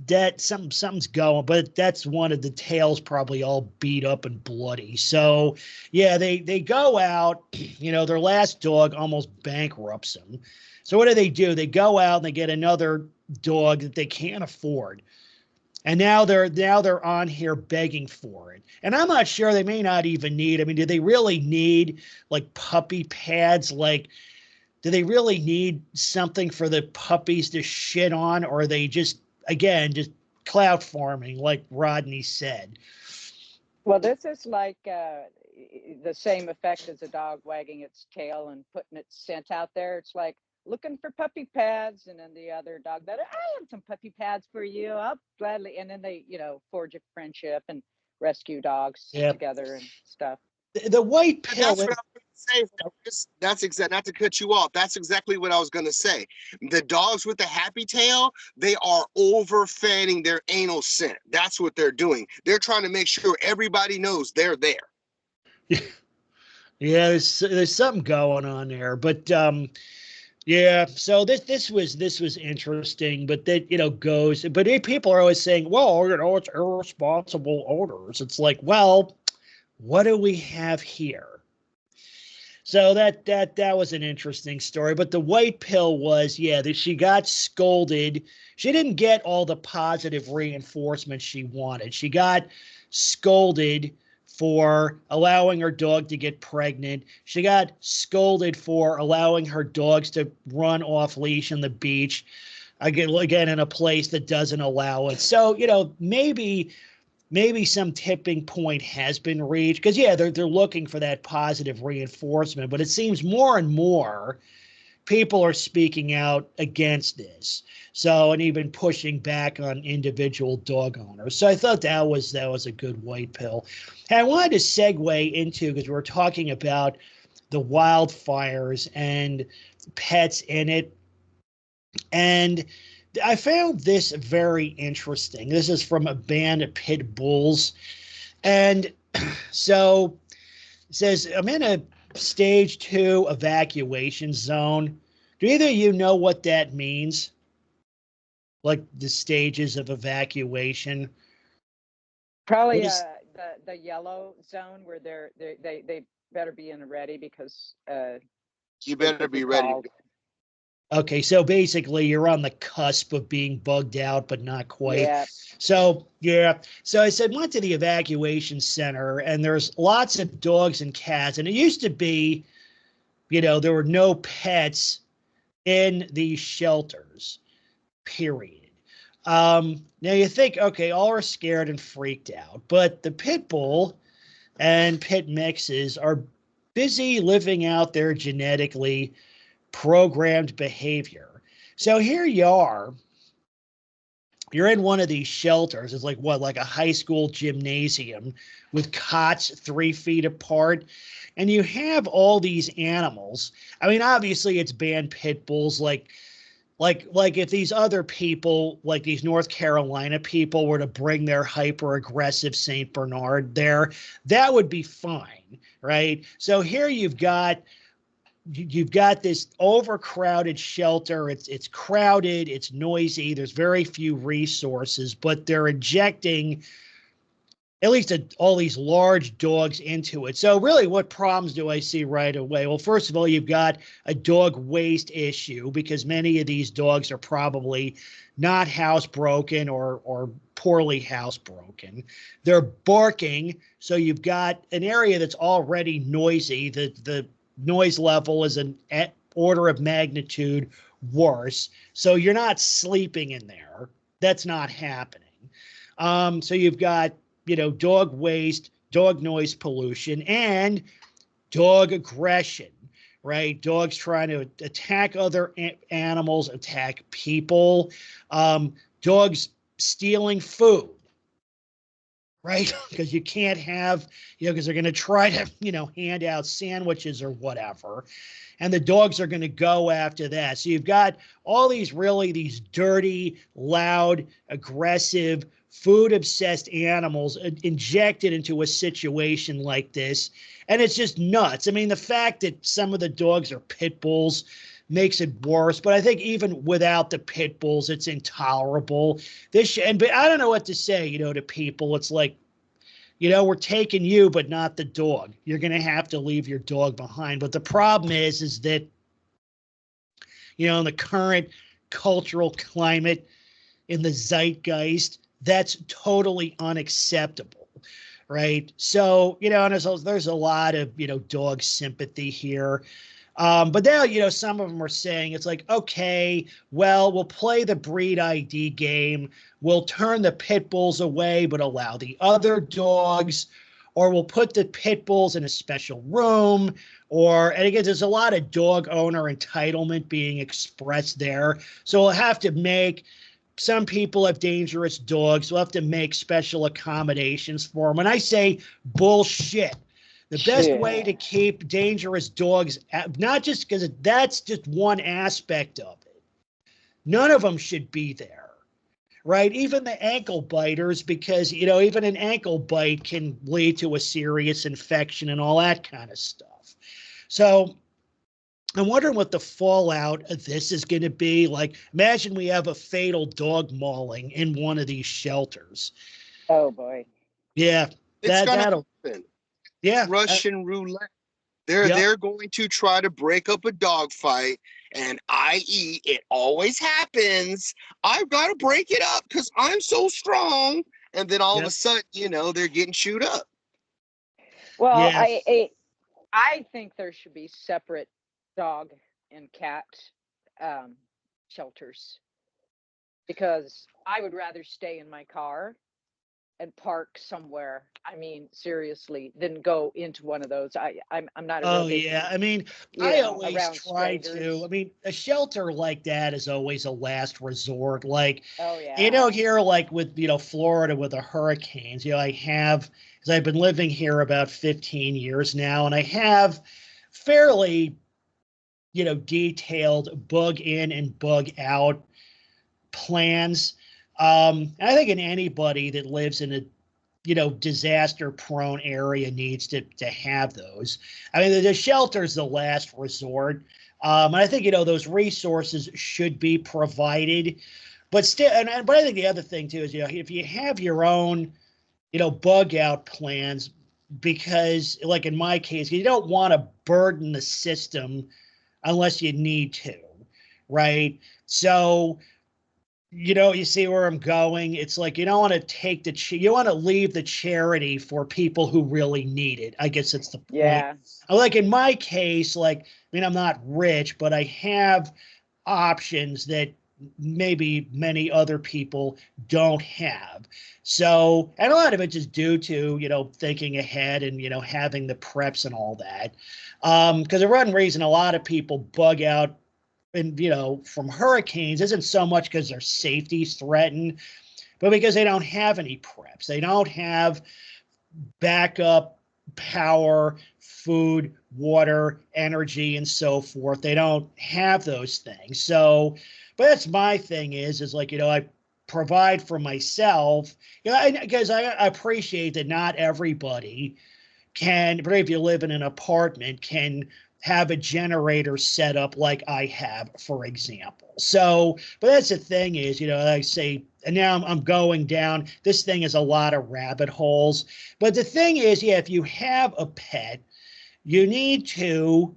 That something's going, but that's one of the tails probably all beat up and bloody. So yeah, they go out, their last dog almost bankrupts them. So what do? They go out and they get another dog that they can't afford. And now they're on here begging for it. And I'm not sure, they may not even need, do they really need like puppy pads? Like, do they really need something for the puppies to shit on? Or are they just clout farming, like Rodney said? Well, this is like the same effect as a dog wagging its tail and putting its scent out there. It's like looking for puppy pads, and then the other dog that, I have some puppy pads for you, I'll gladly. And then they, forge a friendship and rescue dogs together and stuff. The white pill. That's what I was going to say. That's exactly, not to cut you off. That's exactly what I was going to say. The dogs with the happy tail, they are overfanning their anal scent. That's what they're doing. They're trying to make sure everybody knows they're there. Yeah, there's something going on there, but yeah. So this was interesting, but that goes. But people are always saying, well, it's irresponsible owners. It's like, well, what do we have here? So that was an interesting story. But the white pill was, she got scolded. She didn't get all the positive reinforcement she wanted. She got scolded for allowing her dog to get pregnant. She got scolded for allowing her dogs to run off leash on the beach, again in a place that doesn't allow it. So, maybe some tipping point has been reached, because they're looking for that positive reinforcement, but it seems more and more people are speaking out against this. So, and even pushing back on individual dog owners. So I thought that was a good white pill. And I wanted to segue into, because we're talking about the wildfires and pets in it. And I found this very interesting. This is from a band of pit bulls. And so it says, I'm in a stage 2 evacuation zone. Do either of you know what that means? Like the stages of evacuation? Probably the yellow zone where they better be in ready, because You better be ready. Okay, so basically you're on the cusp of being bugged out, but not quite. Yeah. So, yeah. So I said, went to the evacuation center, and there's lots of dogs and cats. And it used to be, there were no pets in these shelters, period. Now you think, okay, all are scared and freaked out, but the pit bull and pit mixes are busy living out their genetically programmed behavior. So here you are, you're in one of these shelters. It's like what, like a high school gymnasium with cots 3 feet apart. And you have all these animals. I mean, obviously it's banned pit bulls, like if these other people, like these North Carolina people, were to bring their hyper aggressive Saint Bernard there, that would be fine, right? So here you've got this overcrowded shelter. It's crowded, it's noisy, there's very few resources, but they're injecting at least all these large dogs into it. So really, what problems do I see right away? Well, first of all, you've got a dog waste issue because many of these dogs are probably not housebroken or poorly housebroken. They're barking, so you've got an area that's already noisy. The noise level is an order of magnitude worse. So you're not sleeping in there. That's not happening. So you've got dog waste, dog noise pollution, and dog aggression, right? Dogs trying to attack other animals, attack people, dogs stealing food, right? Because you can't have, because they're going to try to, hand out sandwiches or whatever. And the dogs are going to go after that. So you've got all these dirty, loud, aggressive, food-obsessed animals injected into a situation like this. And it's just nuts. I mean, the fact that some of the dogs are pit bulls makes it worse. But I think even without the pit bulls, it's intolerable. But I don't know what to say, to people. It's like, we're taking you, but not the dog. You're going to have to leave your dog behind. But the problem is that, in the current cultural climate, in the zeitgeist, that's totally unacceptable, right? So, and there's a lot of, dog sympathy here. But now, some of them are saying it's like, okay, well, we'll play the breed ID game. We'll turn the pit bulls away, but allow the other dogs, or we'll put the pit bulls in a special room. And again, there's a lot of dog owner entitlement being expressed there. So we'll have to some people have dangerous dogs. We'll have to make special accommodations for them. When I say bullshit, the best way to keep dangerous dogs, not just because that's just one aspect of it. None of them should be there, right? Even the ankle biters, because, even an ankle bite can lead to a serious infection and all that kind of stuff. So I'm wondering what the fallout of this is going to be. Like, imagine we have a fatal dog mauling in one of these shelters. Oh, boy. Yeah. That'll happen. Yeah. Russian roulette. They're going to try to break up a dog fight, and i.e. it always happens. I've got to break it up because I'm so strong. And then all of a sudden, they're getting chewed up. Well, I think there should be separate dog and cat shelters, because I would rather stay in my car and park somewhere, I mean, seriously, than go into one of those. I'm not a real big, I mean, I always try to. I mean, a shelter like that is always a last resort. Like, here, like with Florida with the hurricanes, because I've been living here about 15 years now, and I have fairly detailed bug in and bug out plans. I think anybody that lives in a disaster prone area needs to have those. I mean, the shelter's the last resort. And I think those resources should be provided, but still. But I think the other thing too is if you have your own bug out plans, because like in my case, you don't want to burden the system unless you need to, right? So, you see where I'm going. It's like you don't want to take you want to leave the charity for people who really need it. I guess that's the point. Yeah. Like in my case, like, I mean, I'm not rich, but I have options that maybe many other people don't have. So, and a lot of it is due to, thinking ahead and, having the preps and all that. Because the one reason a lot of people bug out and, from hurricanes isn't so much because their safety's threatened, but because they don't have any preps. They don't have backup power, food, water, energy, and so forth. They don't have those things. So, but that's my thing is like, I provide for myself, because I appreciate that not everybody can, but if you live in an apartment, can have a generator set up like I have, for example. So, but that's the thing is, I say, and now I'm going down, this thing is a lot of rabbit holes. But the thing is, if you have a pet, you need to,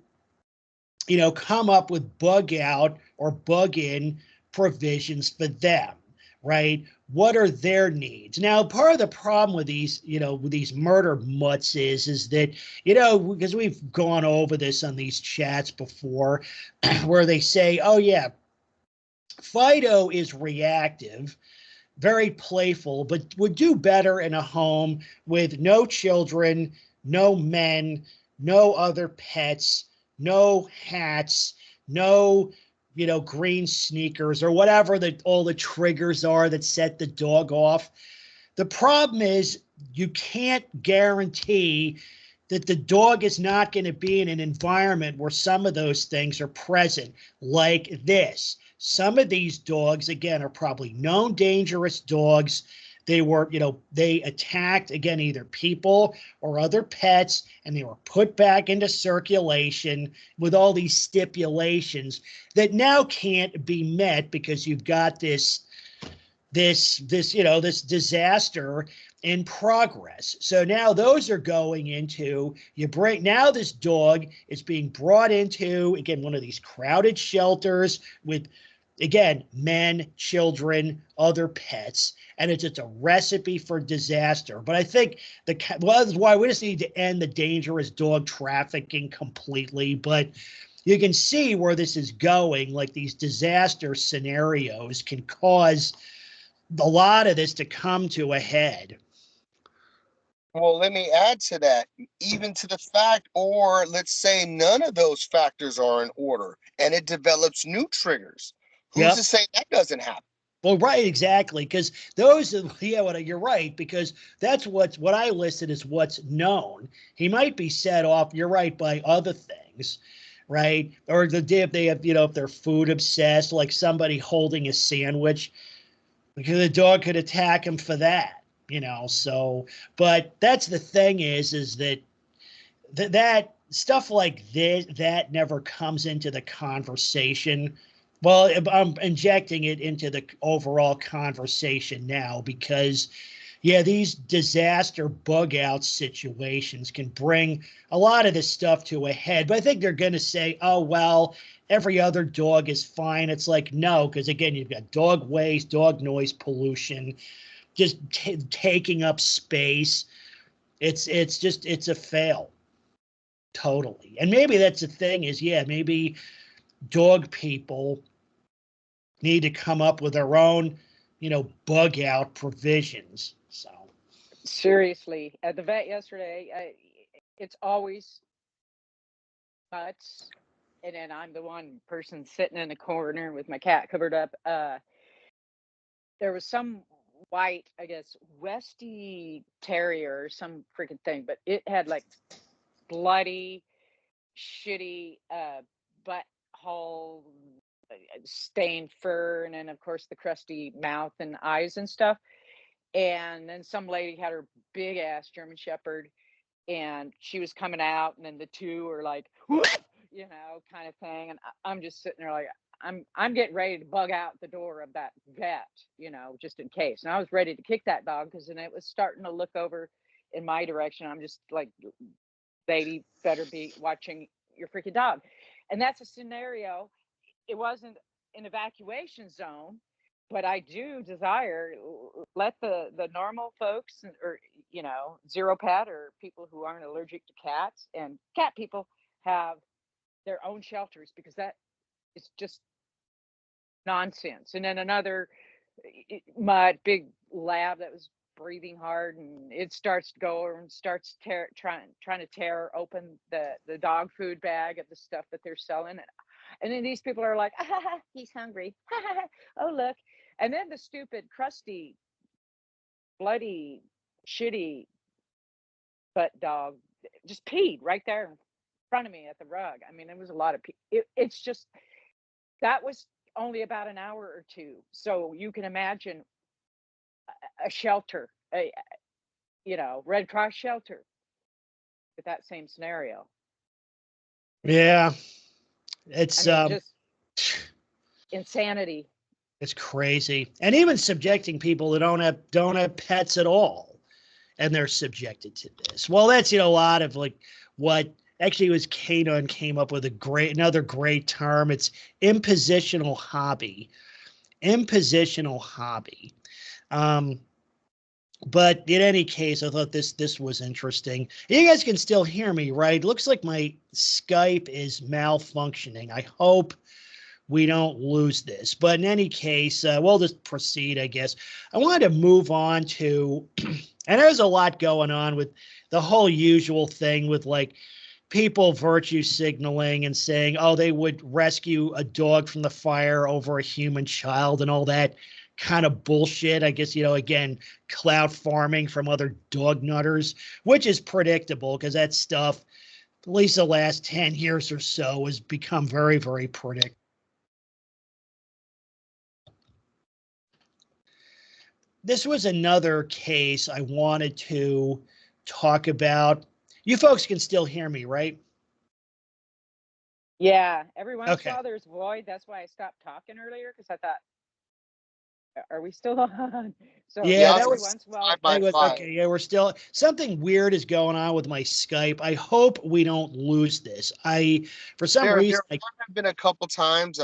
come up with bug out or bug in provisions for them, right? What are their needs? Now, part of the problem with these, with these murder mutts is that, because we've gone over this on these chats before, where they say, oh yeah, Fido is reactive, very playful, but would do better in a home with no children, no men, no other pets, no hats, no, green sneakers or whatever that all the triggers are that set the dog off. The problem is you can't guarantee that the dog is not going to be in an environment where some of those things are present, like this. Some of these dogs, again, are probably known dangerous dogs. They were, they attacked, again, either people or other pets, and they were put back into circulation with all these stipulations that now can't be met because you've got this disaster in progress. So now those are going into, now this dog is being brought into, again, one of these crowded shelters with, again, men, children, other pets, and it's just a recipe for disaster. But I think that's why we just need to end the dangerous dog trafficking completely. But you can see where this is going, like these disaster scenarios can cause a lot of this to come to a head. Well, let me add to that, even to the fact, or let's say none of those factors are in order and it develops new triggers. Who's to say that doesn't happen? Well, right, exactly, because those, you're right, because that's what I listed as what's known. He might be set off, you're right, by other things, right? Or if they have, if they're food obsessed, like somebody holding a sandwich, because the dog could attack him for that, so, but that's the thing is that that stuff like this, that never comes into the conversation. Well, I'm injecting it into the overall conversation now because, these disaster bug out situations can bring a lot of this stuff to a head. But I think they're going to say, oh, well, every other dog is fine. It's like, no, because again, you've got dog waste, dog noise pollution, just taking up space. It's a fail. Totally. And maybe that's the thing is, maybe dog people need to come up with their own, bug out provisions. So seriously, at the vet yesterday, it's always Mutt's, and then I'm the one person sitting in the corner with my cat covered up. There was some white, I guess, Westie Terrier or some freaking thing, but it had like bloody, shitty butthole, stained fur, and then of course the crusty mouth and eyes and stuff. And then some lady had her big ass German Shepherd, and she was coming out, and then the two are like, kind of thing. And I'm just sitting there like, I'm getting ready to bug out the door of that vet, just in case. And I was ready to kick that dog because then it was starting to look over in my direction. I'm just like, lady, better be watching your freaking dog. And that's a scenario. It wasn't an evacuation zone, but I do desire let the normal folks or zero pet or people who aren't allergic to cats and cat people have their own shelters, because that is just nonsense. And then another Mutt big lab that was breathing hard, and it starts to go and starts trying to tear open the dog food bag of the stuff that they're selling. And then these people are like, ah, he's hungry. Oh, look. And then the stupid, crusty, bloody, shitty butt dog just peed right there in front of me at the rug. I mean, it was a lot of pee. It's just, that was only about an hour or two. So you can imagine a shelter, Red Cross shelter with that same scenario. Yeah. It's just insanity. It's crazy. And even subjecting people that don't have pets at all, and they're subjected to this. Well, that's, a lot of like what actually was Canon came up with another great term. It's impositional hobby. Impositional hobby. But in any case, I thought this was interesting. You guys can still hear me, right? Looks like my Skype is malfunctioning. I hope we don't lose this. But in any case, we'll just proceed, I guess. I wanted to move on to, and there's a lot going on with the whole usual thing with like people virtue signaling and saying, oh, they would rescue a dog from the fire over a human child and all that kind of bullshit. I guess, again, clout farming from other dog nutters, which is predictable because that stuff, at least the last 10 years or so, has become very, very predictable. This was another case I wanted to talk about. You folks can still hear me, right? Yeah, everyone Okay. saw there's void. That's why I stopped talking earlier, because I thought, are we still on? So yeah, that every was once in a while. Okay. Yeah, we're still, something weird is going on with my Skype. I hope we don't lose this. For some reason, there have been a couple times,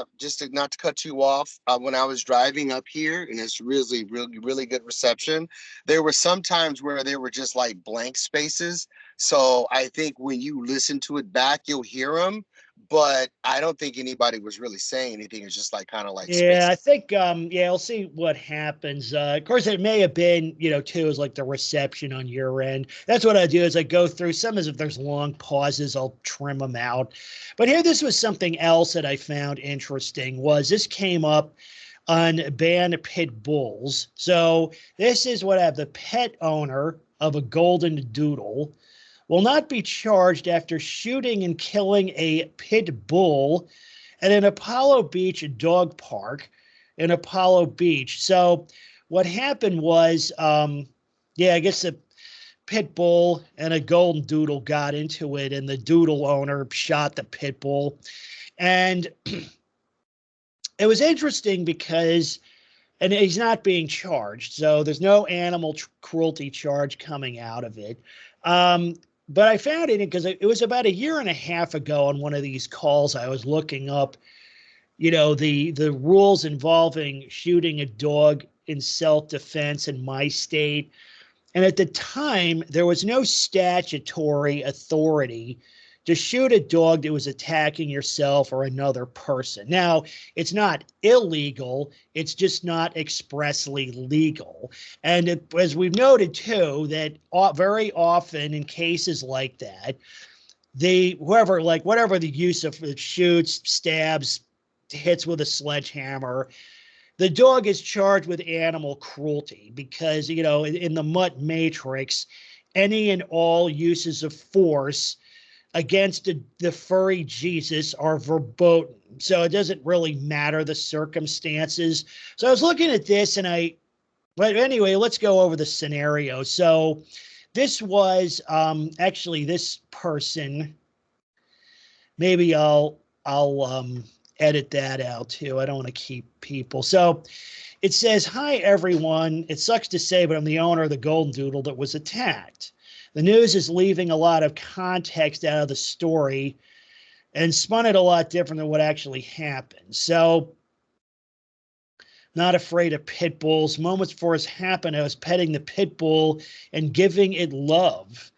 not to cut you off, when I was driving up here, and it's really, really, really good reception. There were some times where there were just like blank spaces. So I think when you listen to it back, you'll hear them. But I don't think anybody was really saying anything. It's just like kind of like yeah, space. I think I'll see what happens. Of course, it may have been, too, is like the reception on your end. That's what I do is I go through some, as if there's long pauses, I'll trim them out. But here, this was something else that I found interesting. Was this came up on banned pit bulls. So this is what I have: the pet owner of a golden doodle will not be charged after shooting and killing a pit bull at an Apollo Beach dog park in Apollo Beach. So what happened was, I guess a pit bull and a golden doodle got into it, and the doodle owner shot the pit bull. And it was interesting because, and he's not being charged, so there's no animal cruelty charge coming out of it. But I found it because it was about a year and a half ago on one of these calls. I was looking up, the rules involving shooting a dog in self-defense in my state. And at the time, there was no statutory authority to shoot a dog that was attacking yourself or another person. Now, it's not illegal. It's just not expressly legal. And as we've noted, too, that very often in cases like that, whatever the use of it, shoots, stabs, hits with a sledgehammer, the dog is charged with animal cruelty because, in the Mutt matrix, any and all uses of force against the furry Jesus are verboten. So it doesn't really matter the circumstances. So I was looking at this but anyway, let's go over the scenario. So this was actually this person, maybe I'll edit that out too. I don't want to keep people. So it says, "Hi everyone. It sucks to say, but I'm the owner of the golden doodle that was attacked. The news is leaving a lot of context out of the story and spun it a lot different than what actually happened. So not afraid of pit bulls. Moments before this happened, I was petting the pit bull and giving it love,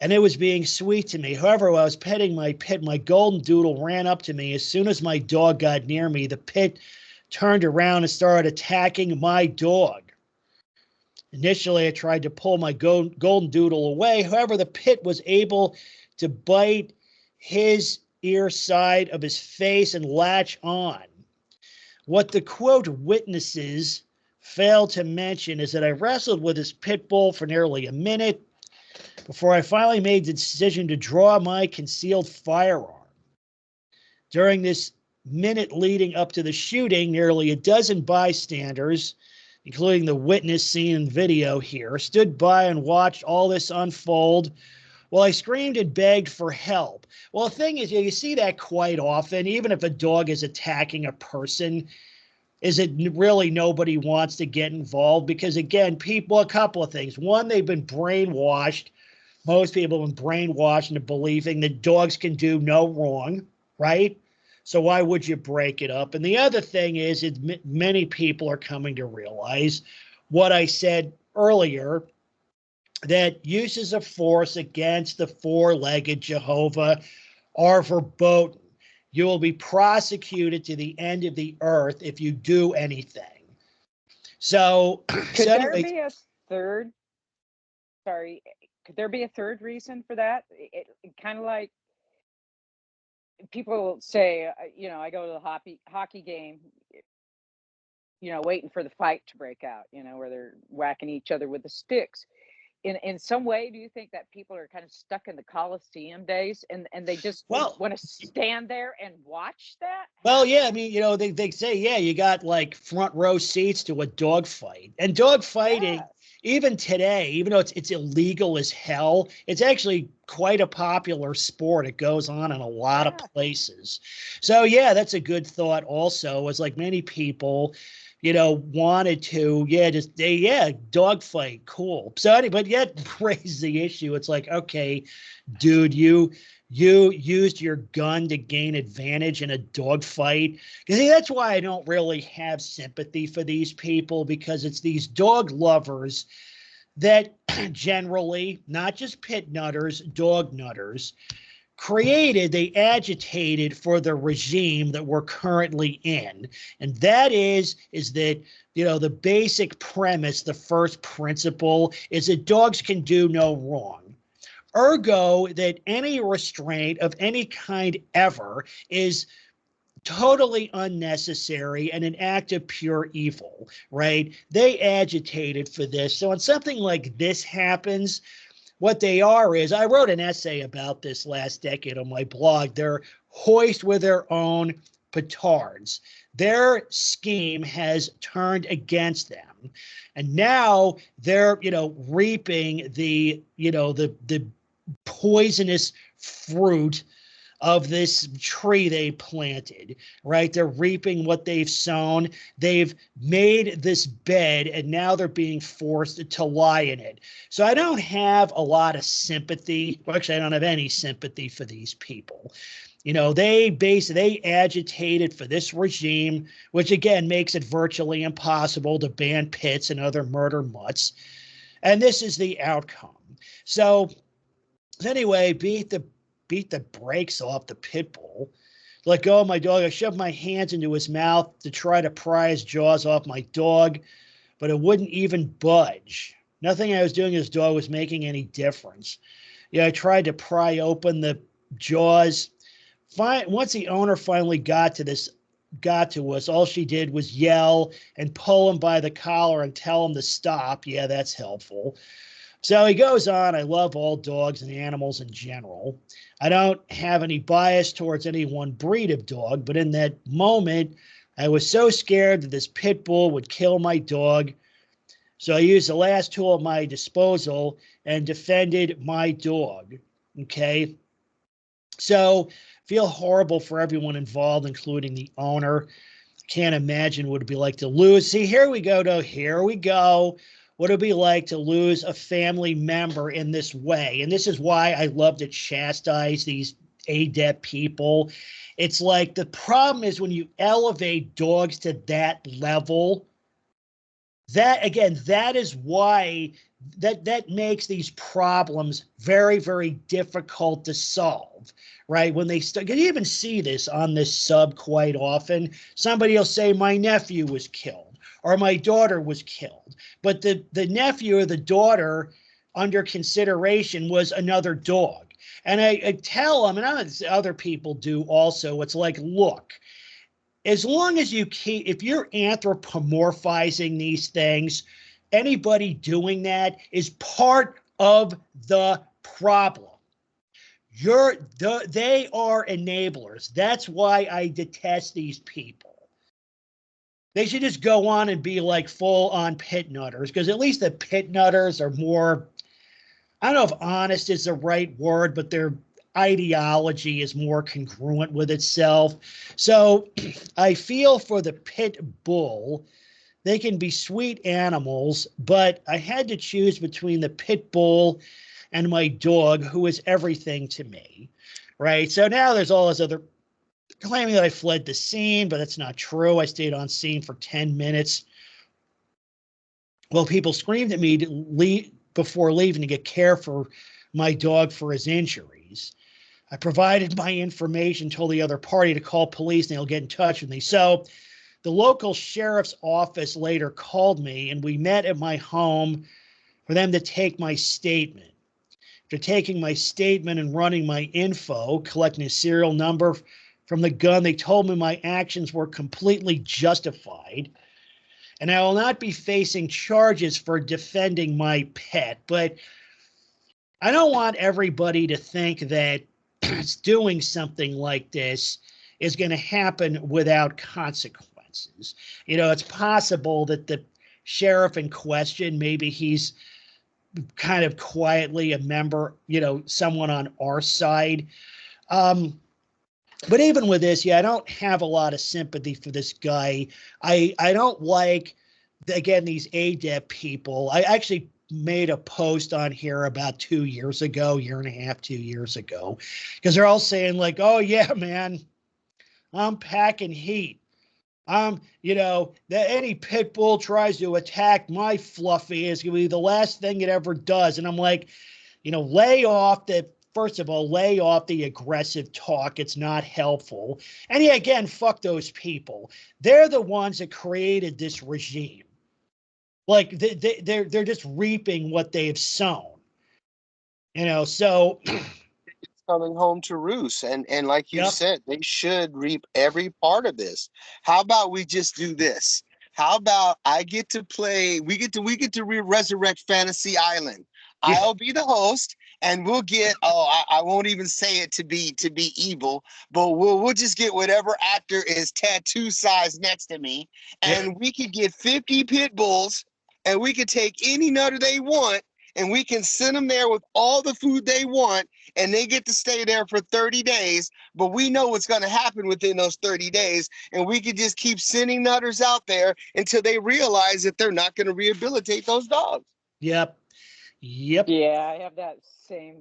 and it was being sweet to me. However, while I was petting my pit, my golden doodle ran up to me. As soon as my dog got near me, the pit turned around and started attacking my dog. Initially, I tried to pull my golden doodle away. However, the pit was able to bite his ear side of his face and latch on. What the quote witnesses failed to mention is that I wrestled with this pit bull for nearly a minute before I finally made the decision to draw my concealed firearm. During this minute leading up to the shooting, nearly a dozen bystanders, including the witness seen in video here, stood by and watched all this unfold while I screamed and begged for help. Well, the thing is, you see that quite often, even if a dog is attacking a person, is it really nobody wants to get involved? Because again, people, a couple of things. One, they've been brainwashed. Most people have been brainwashed into believing that dogs can do no wrong, right? So why would you break it up? And the other thing is, many people are coming to realize what I said earlier, that uses of force against the four-legged Jehovah are verboten. You will be prosecuted to the end of the earth if you do anything. So, could there be a third? Sorry, could there be a third reason for that? It kind of like people say, you know, I go to the hockey game, you know, waiting for the fight to break out, you know, where they're whacking each other with the sticks. In some way, do you think that people are kind of stuck in the Coliseum days and they just want to stand there and watch that? Well, yeah, I mean, you know, they say, yeah, you got like front row seats to a dog fight. And dog fighting, even today, even though it's illegal as hell, it's actually quite a popular sport. It goes on in a lot of places. So, yeah, that's a good thought also, as like many people, you know, wanted to, dog fight, cool. So, but yet raise the issue. It's like, okay, dude, you used your gun to gain advantage in a dog fight. You see, that's why I don't really have sympathy for these people, because it's these dog lovers that generally, not just pit nutters, dog nutters, they agitated for the regime that we're currently in. And that is that, you know, the basic premise, the first principle is that dogs can do no wrong. Ergo, that any restraint of any kind ever is totally unnecessary and an act of pure evil, right? They agitated for this. So when something like this happens, what they are is, I wrote an essay about this last decade on my blog. They're hoist with their own petards. Their scheme has turned against them. And now they're, you know, reaping the poisonous fruit of this tree they planted, right? They're reaping what they've sown. They've made this bed, and now they're being forced to lie in it. So I don't have a lot of sympathy. Well, actually, I don't have any sympathy for these people. You know, they agitated for this regime, which again makes it virtually impossible to ban pits and other murder mutts. And this is the outcome. So anyway, beat the brakes off the pit bull. Let go of my dog. I shoved my hands into his mouth to try to pry his jaws off my dog, but it wouldn't even budge. Nothing I was doing to his dog was making any difference. Yeah, I tried to pry open the jaws. Once the owner finally got to us, all she did was yell and pull him by the collar and tell him to stop. Yeah, that's helpful. So he goes on, I love all dogs and animals in general. I don't have any bias towards any one breed of dog, but in that moment, I was so scared that this pit bull would kill my dog. So I used the last tool at my disposal and defended my dog. Okay. So feel horrible for everyone involved, including the owner. Can't imagine what it'd be like to lose. See, here we go. What it'd be like to lose a family member in this way. And this is why I love to chastise these adept people. It's like the problem is when you elevate dogs to that level, that again, that is why that makes these problems very, very difficult to solve, right? When they start, you even see this on this sub quite often. Somebody will say, my nephew was killed or my daughter was killed. But the nephew or the daughter under consideration was another dog. And I tell them, and other people do also, it's like, look, as long as you keep, if you're anthropomorphizing these things, anybody doing that is part of the problem. They are enablers. That's why I detest these people. They should just go on and be like full on pit nutters, because at least the pit nutters are more, I don't know if honest is the right word, but their ideology is more congruent with itself. So I feel for the pit bull. They can be sweet animals, but I had to choose between the pit bull and my dog, who is everything to me, right? So now there's all this other claiming that I fled the scene, but that's not true. I stayed on scene for 10 minutes. Well, people screamed at me to leave before leaving to get care for my dog for his injuries. I provided my information, told the other party to call police and they'll get in touch with me. So the local sheriff's office later called me and we met at my home for them to take my statement. After taking my statement and running my info, collecting a serial number from the gun, they told me my actions were completely justified and I will not be facing charges for defending my pet. But I don't want everybody to think that doing something like this is going to happen without consequences. You know, it's possible that the sheriff in question, maybe he's kind of quietly a member, you know, someone on our side. But even with this, yeah, I don't have a lot of sympathy for this guy. I don't like, again, these adept people. I actually made a post on here about 2 years ago, year and a half, 2 years ago, because they're all saying like, oh yeah, man, I'm packing heat. You know, that any pit bull tries to attack my Fluffy is going to be the last thing it ever does. And I'm like, you know, first of all, lay off the aggressive talk. It's not helpful. And yeah, again, fuck those people. They're the ones that created this regime. Like they're just reaping what they have sown, you know. So it's coming home to roost, and like you said, they should reap every part of this. How about we just do this? How about I get to play? We get to resurrect Fantasy Island. Yeah. I'll be the host, and we'll get. Oh, I won't even say it to be evil, but we'll just get whatever actor is tattoo size next to me, and we could get 50 pit bulls. And we could take any nutter they want and we can send them there with all the food they want and they get to stay there for 30 days. But we know what's going to happen within those 30 days. And we could just keep sending nutters out there until they realize that they're not going to rehabilitate those dogs. Yep. Yeah, I have that same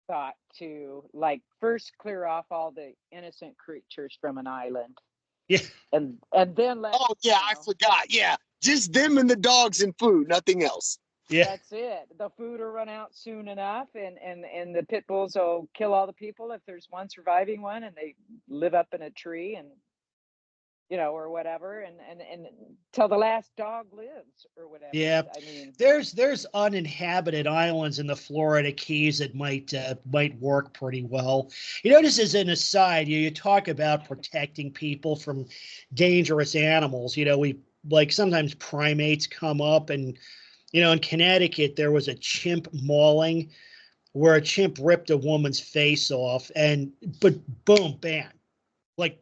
thought too. Like, first clear off all the innocent creatures from an island. Yeah. And then let. Oh, yeah, I forgot. Yeah. Just them and the dogs and food, nothing else. Yeah. That's it. The food will run out soon enough, and the pit bulls will kill all the people if there's one surviving one, and they live up in a tree and, you know, or whatever, and till the last dog lives or whatever. Yeah. I mean, there's uninhabited islands in the Florida Keys that might work pretty well. You know, just as an aside, you talk about protecting people from dangerous animals. You know, like sometimes primates come up, and you know, in Connecticut there was a chimp mauling where a chimp ripped a woman's face off, but boom, bam, like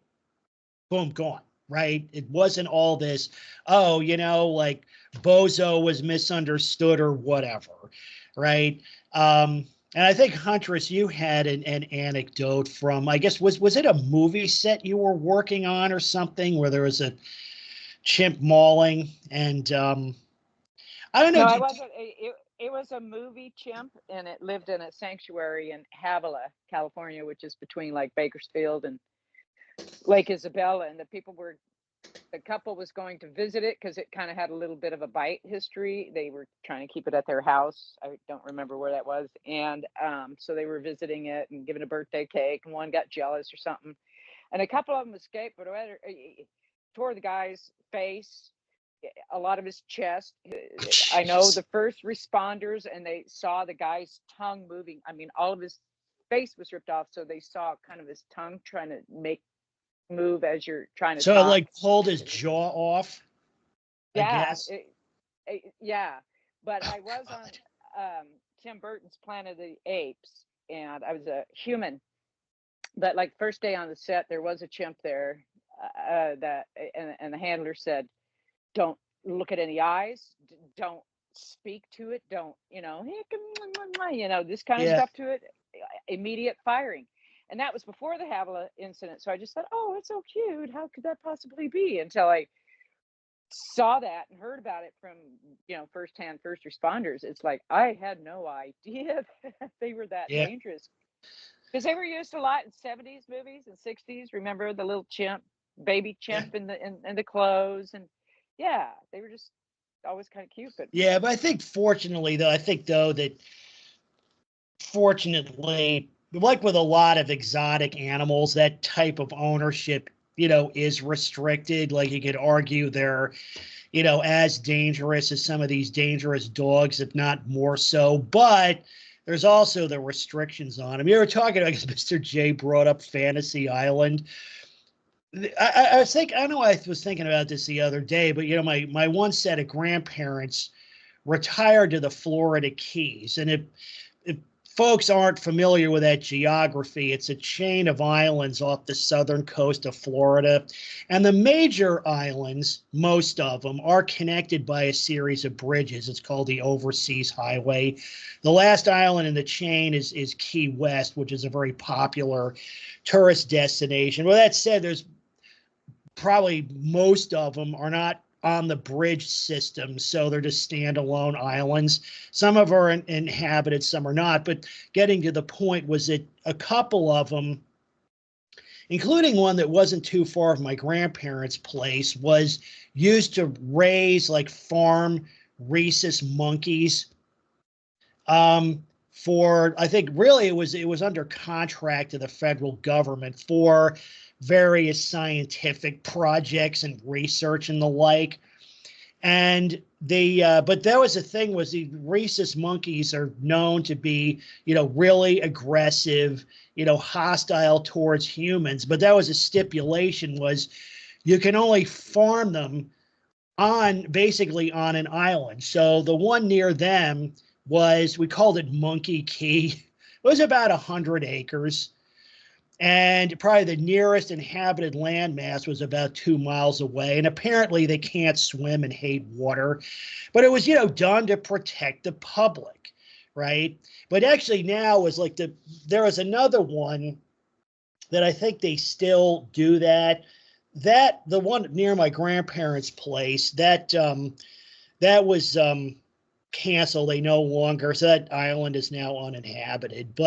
boom, gone. Right? It wasn't all this, oh, you know, like Bozo was misunderstood or whatever. Right? And I think, Huntress, you had an anecdote from, I guess, was it a movie set you were working on or something where there was a chimp mauling? And I don't know. No, I wasn't. It was a movie chimp, and it lived in a sanctuary in Havilah, California, which is between like Bakersfield and Lake Isabella. And the couple was going to visit it because it kind of had a little bit of a bite history. They were trying to keep it at their house. I don't remember where that was. And so they were visiting it and giving a birthday cake, and one got jealous or something. And a couple of them escaped, but tore the guy's face, a lot of his chest. I know the first responders, and they saw the guy's tongue moving. I mean, all of his face was ripped off, so they saw kind of his tongue trying to move as you're trying to. So talk. it like pulled his jaw off. Yeah, I guess. Yeah. But I was on Tim Burton's Planet of the Apes, and I was a human. But like first day on the set, there was a chimp there and the handler said, don't look at any eyes, don't speak to it, don't, this kind of stuff to it, immediate firing. And that was before the Havilah incident. So I just thought, oh, it's so cute. How could that possibly be? Until I saw that and heard about it from, firsthand first responders. It's like, I had no idea that they were that dangerous. Because they were used a lot in 70s movies and 60s. Remember the little baby chimp in the clothes, and they were just always kind of cute. But but I think fortunately, that like with a lot of exotic animals, that type of ownership, is restricted. Like you could argue they're, as dangerous as some of these dangerous dogs, if not more so. But there's also the restrictions on them. You were talking about, Mr. J brought up Fantasy Island. I was thinking about this the other day, but my one set of grandparents retired to the Florida Keys, and if folks aren't familiar with that geography, it's a chain of islands off the southern coast of Florida, and the major islands, most of them, are connected by a series of bridges. It's called the Overseas Highway. The last island in the chain is Key West, which is a very popular tourist destination. Well, that said, there's probably most of them are not on the bridge system, so they're just standalone islands. Some of them are inhabited, some are not. But getting to the point was that a couple of them, including one that wasn't too far from my grandparents' place, was used to raise like farm rhesus monkeys. For, I think really it was under contract to the federal government for various scientific projects and research and the like. And but that was the thing, was the rhesus monkeys are known to be, really aggressive, hostile towards humans. But that was a stipulation, was you can only farm them basically on an island. So the one near them we called it Monkey Key. It was about 100 acres. And probably the nearest inhabited landmass was about 2 miles away. And apparently they can't swim and hate water. But it was, done to protect the public, right? But actually now is like there was another one that I think they still do that. The one near my grandparents' place, that was canceled. They no longer, so that island is now uninhabited,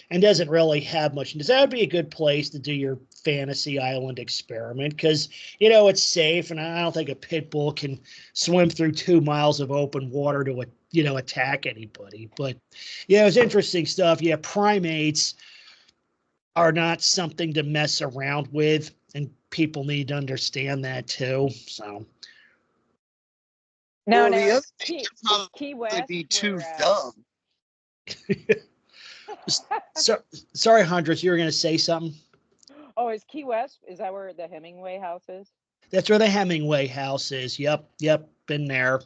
and doesn't really have much. So that would be a good place to do your Fantasy Island experiment, because it's safe, and I don't think a pit bull can swim through 2 miles of open water to attack anybody. But it was interesting stuff. Primates are not something to mess around with, and people need to understand that too. So. No, the other Key thing West would be too dumb. Sorry, Huntress, you were going to say something? Oh, is Key West? Is that where the Hemingway house is? That's where the Hemingway house is. Yep. Been there.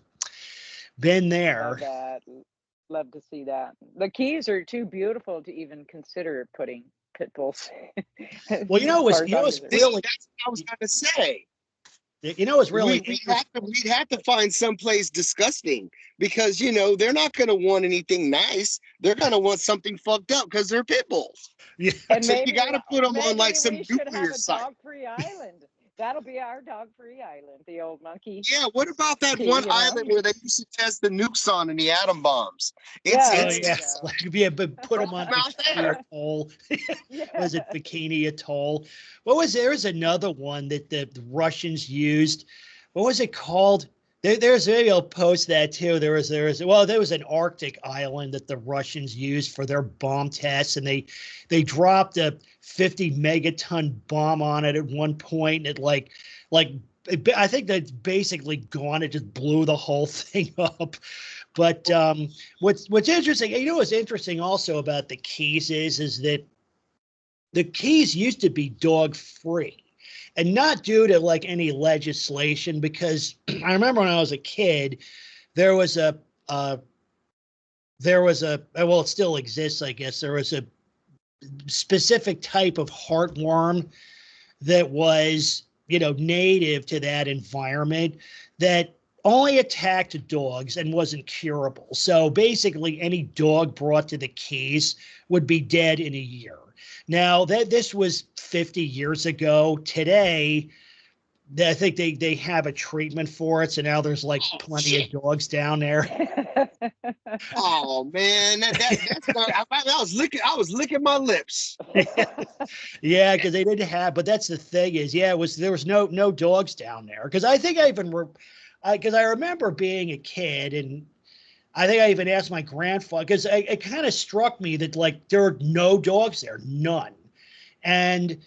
Love that. Love to see that. The Keys are too beautiful to even consider putting pit bulls. Well, that's what I was going to say. It's really we'd have to find someplace disgusting, because they're not going to want anything nice. They're going to want something fucked up because they're pit bulls. Yeah. And so maybe, you got to put them on like some we should have nuclear a site. dog-free island. That'll be our dog-free island, the old monkey. Yeah, what about that one island where they used to test the nukes on and the atom bombs? Yes, like, yeah, but put them on Bikini there. Atoll. Yeah. Was it Bikini Atoll? There was another one that the Russians used. What was it called? There's maybe I'll post that too. There was an Arctic island that the Russians used for their bomb tests, and they dropped a 50 megaton bomb on it at one point. And I think that's basically gone. It just blew the whole thing up. But what's interesting, what's interesting also about the Keys is that the Keys used to be dog free. And not due to like any legislation, because I remember when I was a kid, well, it still exists, I guess. There was a specific type of heartworm that was, native to that environment that only attacked dogs and wasn't curable. So basically any dog brought to the Keys would be dead in a year. Now, this was 50 years ago. Today, I think they have a treatment for it. So now there's like plenty of dogs down there. Oh man, I was licking my lips. Yeah, because they didn't have. But that's the thing is, there was no dogs down there. Because I think I remember being a kid, and I think I even asked my grandfather, because it kind of struck me that like there are no dogs there, none. And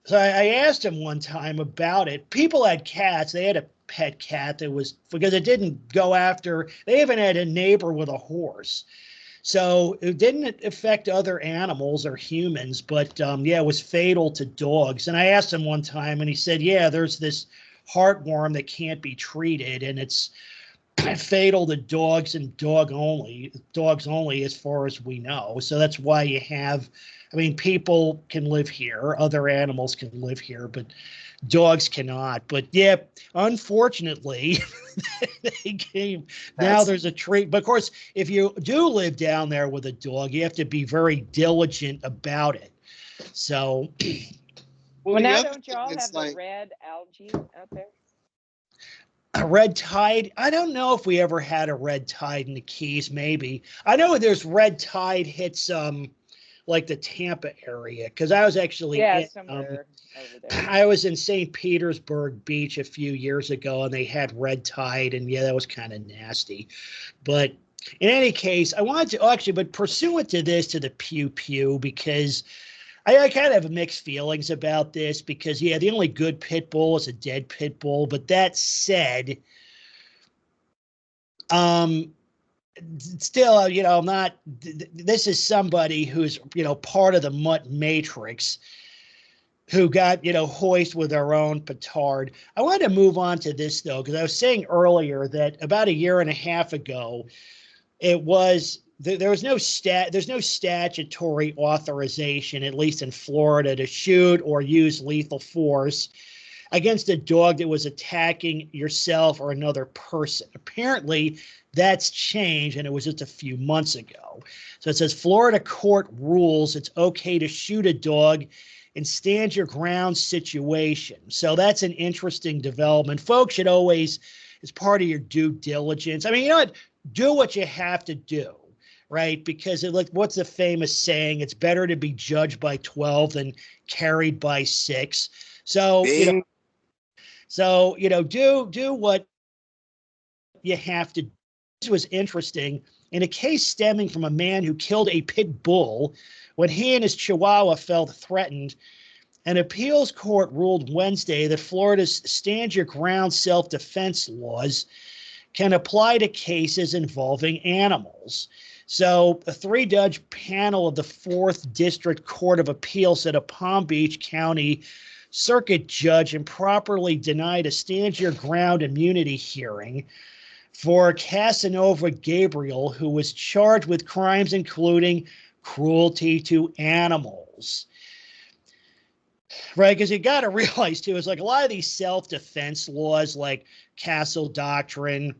so I asked him one time about it. People had cats. They had a pet cat that was, because it didn't go after, they even had a neighbor with a horse. So it didn't affect other animals or humans, but it was fatal to dogs. And I asked him one time, and he said, there's this heartworm that can't be treated, and it's fatal to dogs and dogs only as far as we know. So that's why you have, people can live here, other animals can live here, but dogs cannot. But unfortunately, they came. Now there's a treat. But of course, if you do live down there with a dog, you have to be very diligent about it. So, well, now don't y'all have the red algae out there? A red tide? I don't know if we ever had a red tide in the Keys. Maybe. I know there's red tide hits like the Tampa area, because I was actually somewhere over there. I was in St. Petersburg Beach a few years ago, and they had red tide, and that was kind of nasty. But in any case, I wanted to but pursuant to the pew, because I kind of have mixed feelings about this, because the only good pit bull is a dead pit bull. But that said, still, I'm not. This is somebody who's part of the Mutt matrix, who got hoist with their own petard. I wanted to move on to this though, because I was saying earlier that about a year and a half ago, there's no statutory authorization, at least in Florida, to shoot or use lethal force against a dog that was attacking yourself or another person. Apparently, that's changed, and it was just a few months ago. So it says Florida court rules it's okay to shoot a dog in stand your ground situation. So that's an interesting development. Folks should always, as part of your due diligence, do what you have to do. Right? Because what's the famous saying? It's better to be judged by 12 than carried by 6. So, do what you have to do. This was interesting. In a case stemming from a man who killed a pit bull when he and his chihuahua felt threatened, an appeals court ruled Wednesday that Florida's stand your ground self-defense laws can apply to cases involving animals. So a 3-judge panel of the 4th District Court of Appeals said a Palm Beach County circuit judge improperly denied a stand your ground immunity hearing for Casanova Gabriel, who was charged with crimes including cruelty to animals. Right, because you got to realize too, is like a lot of these self-defense laws like Castle Doctrine,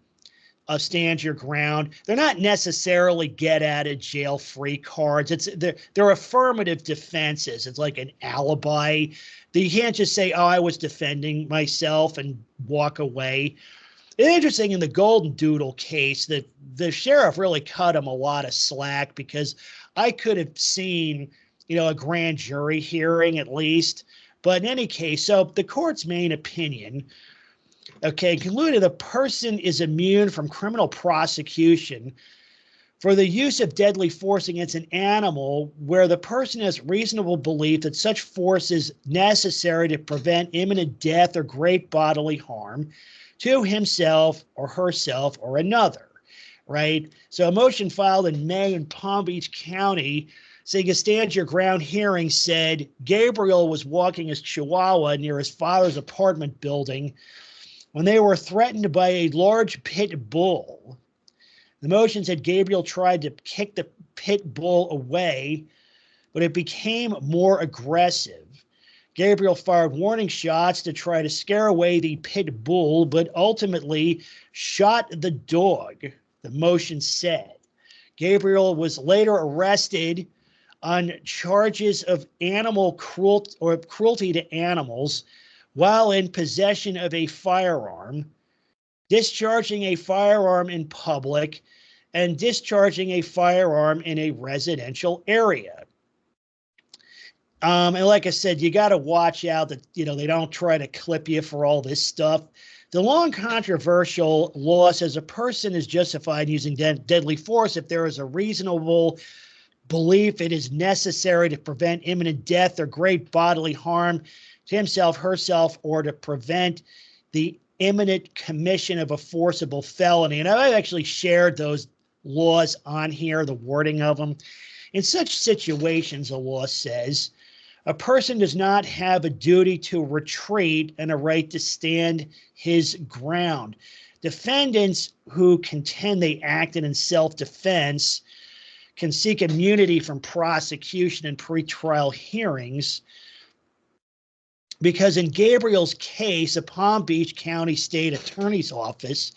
stand your ground. They're not necessarily get out of jail free cards. They're affirmative defenses. It's like an alibi. You can't just say, oh, I was defending myself and walk away. It's interesting in the Golden Doodle case that the sheriff really cut him a lot of slack, because I could have seen, a grand jury hearing at least. But in any case, so the court's main opinion, concluded a person is immune from criminal prosecution for the use of deadly force against an animal where the person has reasonable belief that such force is necessary to prevent imminent death or great bodily harm to himself or herself or another, right? So a motion filed in May in Palm Beach County saying a stand your ground hearing said Gabriel was walking his Chihuahua near his father's apartment building when they were threatened by a large pit bull. The motion said Gabriel tried to kick the pit bull away, but it became more aggressive. Gabriel fired warning shots to try to scare away the pit bull, but ultimately shot the dog, the motion said. Gabriel was later arrested on charges of animal cruelty to animals while in possession of a firearm, discharging a firearm in public, and discharging a firearm in a residential area. And like I said, you got to watch out that, they don't try to clip you for all this stuff. The long controversial law says a person is justified using deadly force if there is a reasonable belief it is necessary to prevent imminent death or great bodily harm to himself, herself, or to prevent the imminent commission of a forcible felony. And I've actually shared those laws on here, the wording of them. In such situations, the law says, a person does not have a duty to retreat and a right to stand his ground. Defendants who contend they acted in self-defense can seek immunity from prosecution in pretrial hearings, because in Gabriel's case, a Palm Beach County State Attorney's Office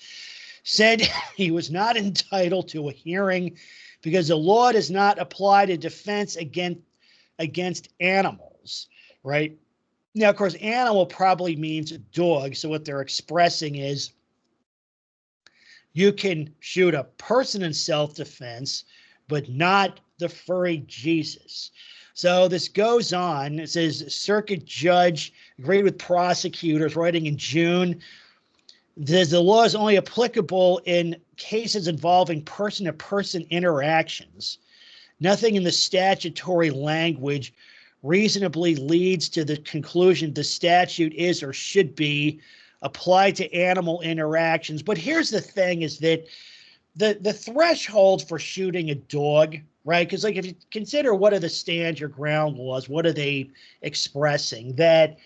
said he was not entitled to a hearing because the law does not apply to defense against animals, right? Now, of course, animal probably means a dog, so what they're expressing is you can shoot a person in self-defense, but not the furry Jesus. So this goes on. It says circuit judge agreed with prosecutors writing in June. The law is only applicable in cases involving person-to-person interactions. Nothing in the statutory language reasonably leads to the conclusion the statute is or should be applied to animal interactions. But here's the thing, is that the threshold for shooting a dog, right? Because if you consider what are the stand your ground laws, what are they expressing? That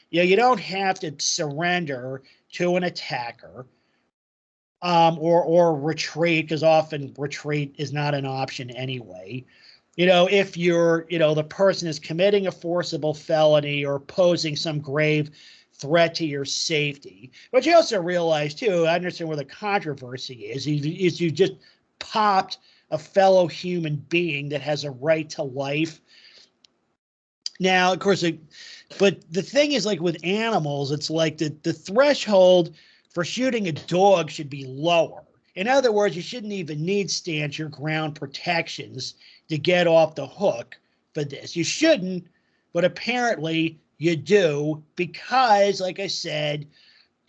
you don't have to surrender to an attacker or retreat, because often retreat is not an option anyway. If you're, the person is committing a forcible felony or posing some grave threat to your safety. But you also realize, too, I understand where the controversy is you just popped a fellow human being that has a right to life. Now, of course, but the thing is, like with animals, it's like the threshold for shooting a dog should be lower. In other words, you shouldn't even need stand your ground protections to get off the hook for this. You shouldn't, but apparently you do, because, like I said,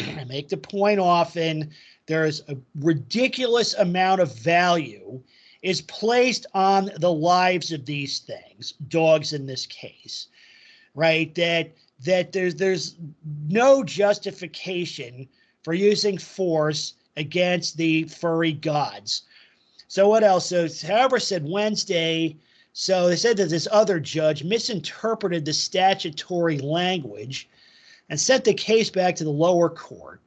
I make the point often, there's a ridiculous amount of value is placed on the lives of these things, dogs in this case, right? That there's no justification for using force against the furry gods. So what else? So however said Wednesday, so they said that this other judge misinterpreted the statutory language and sent the case back to the lower court.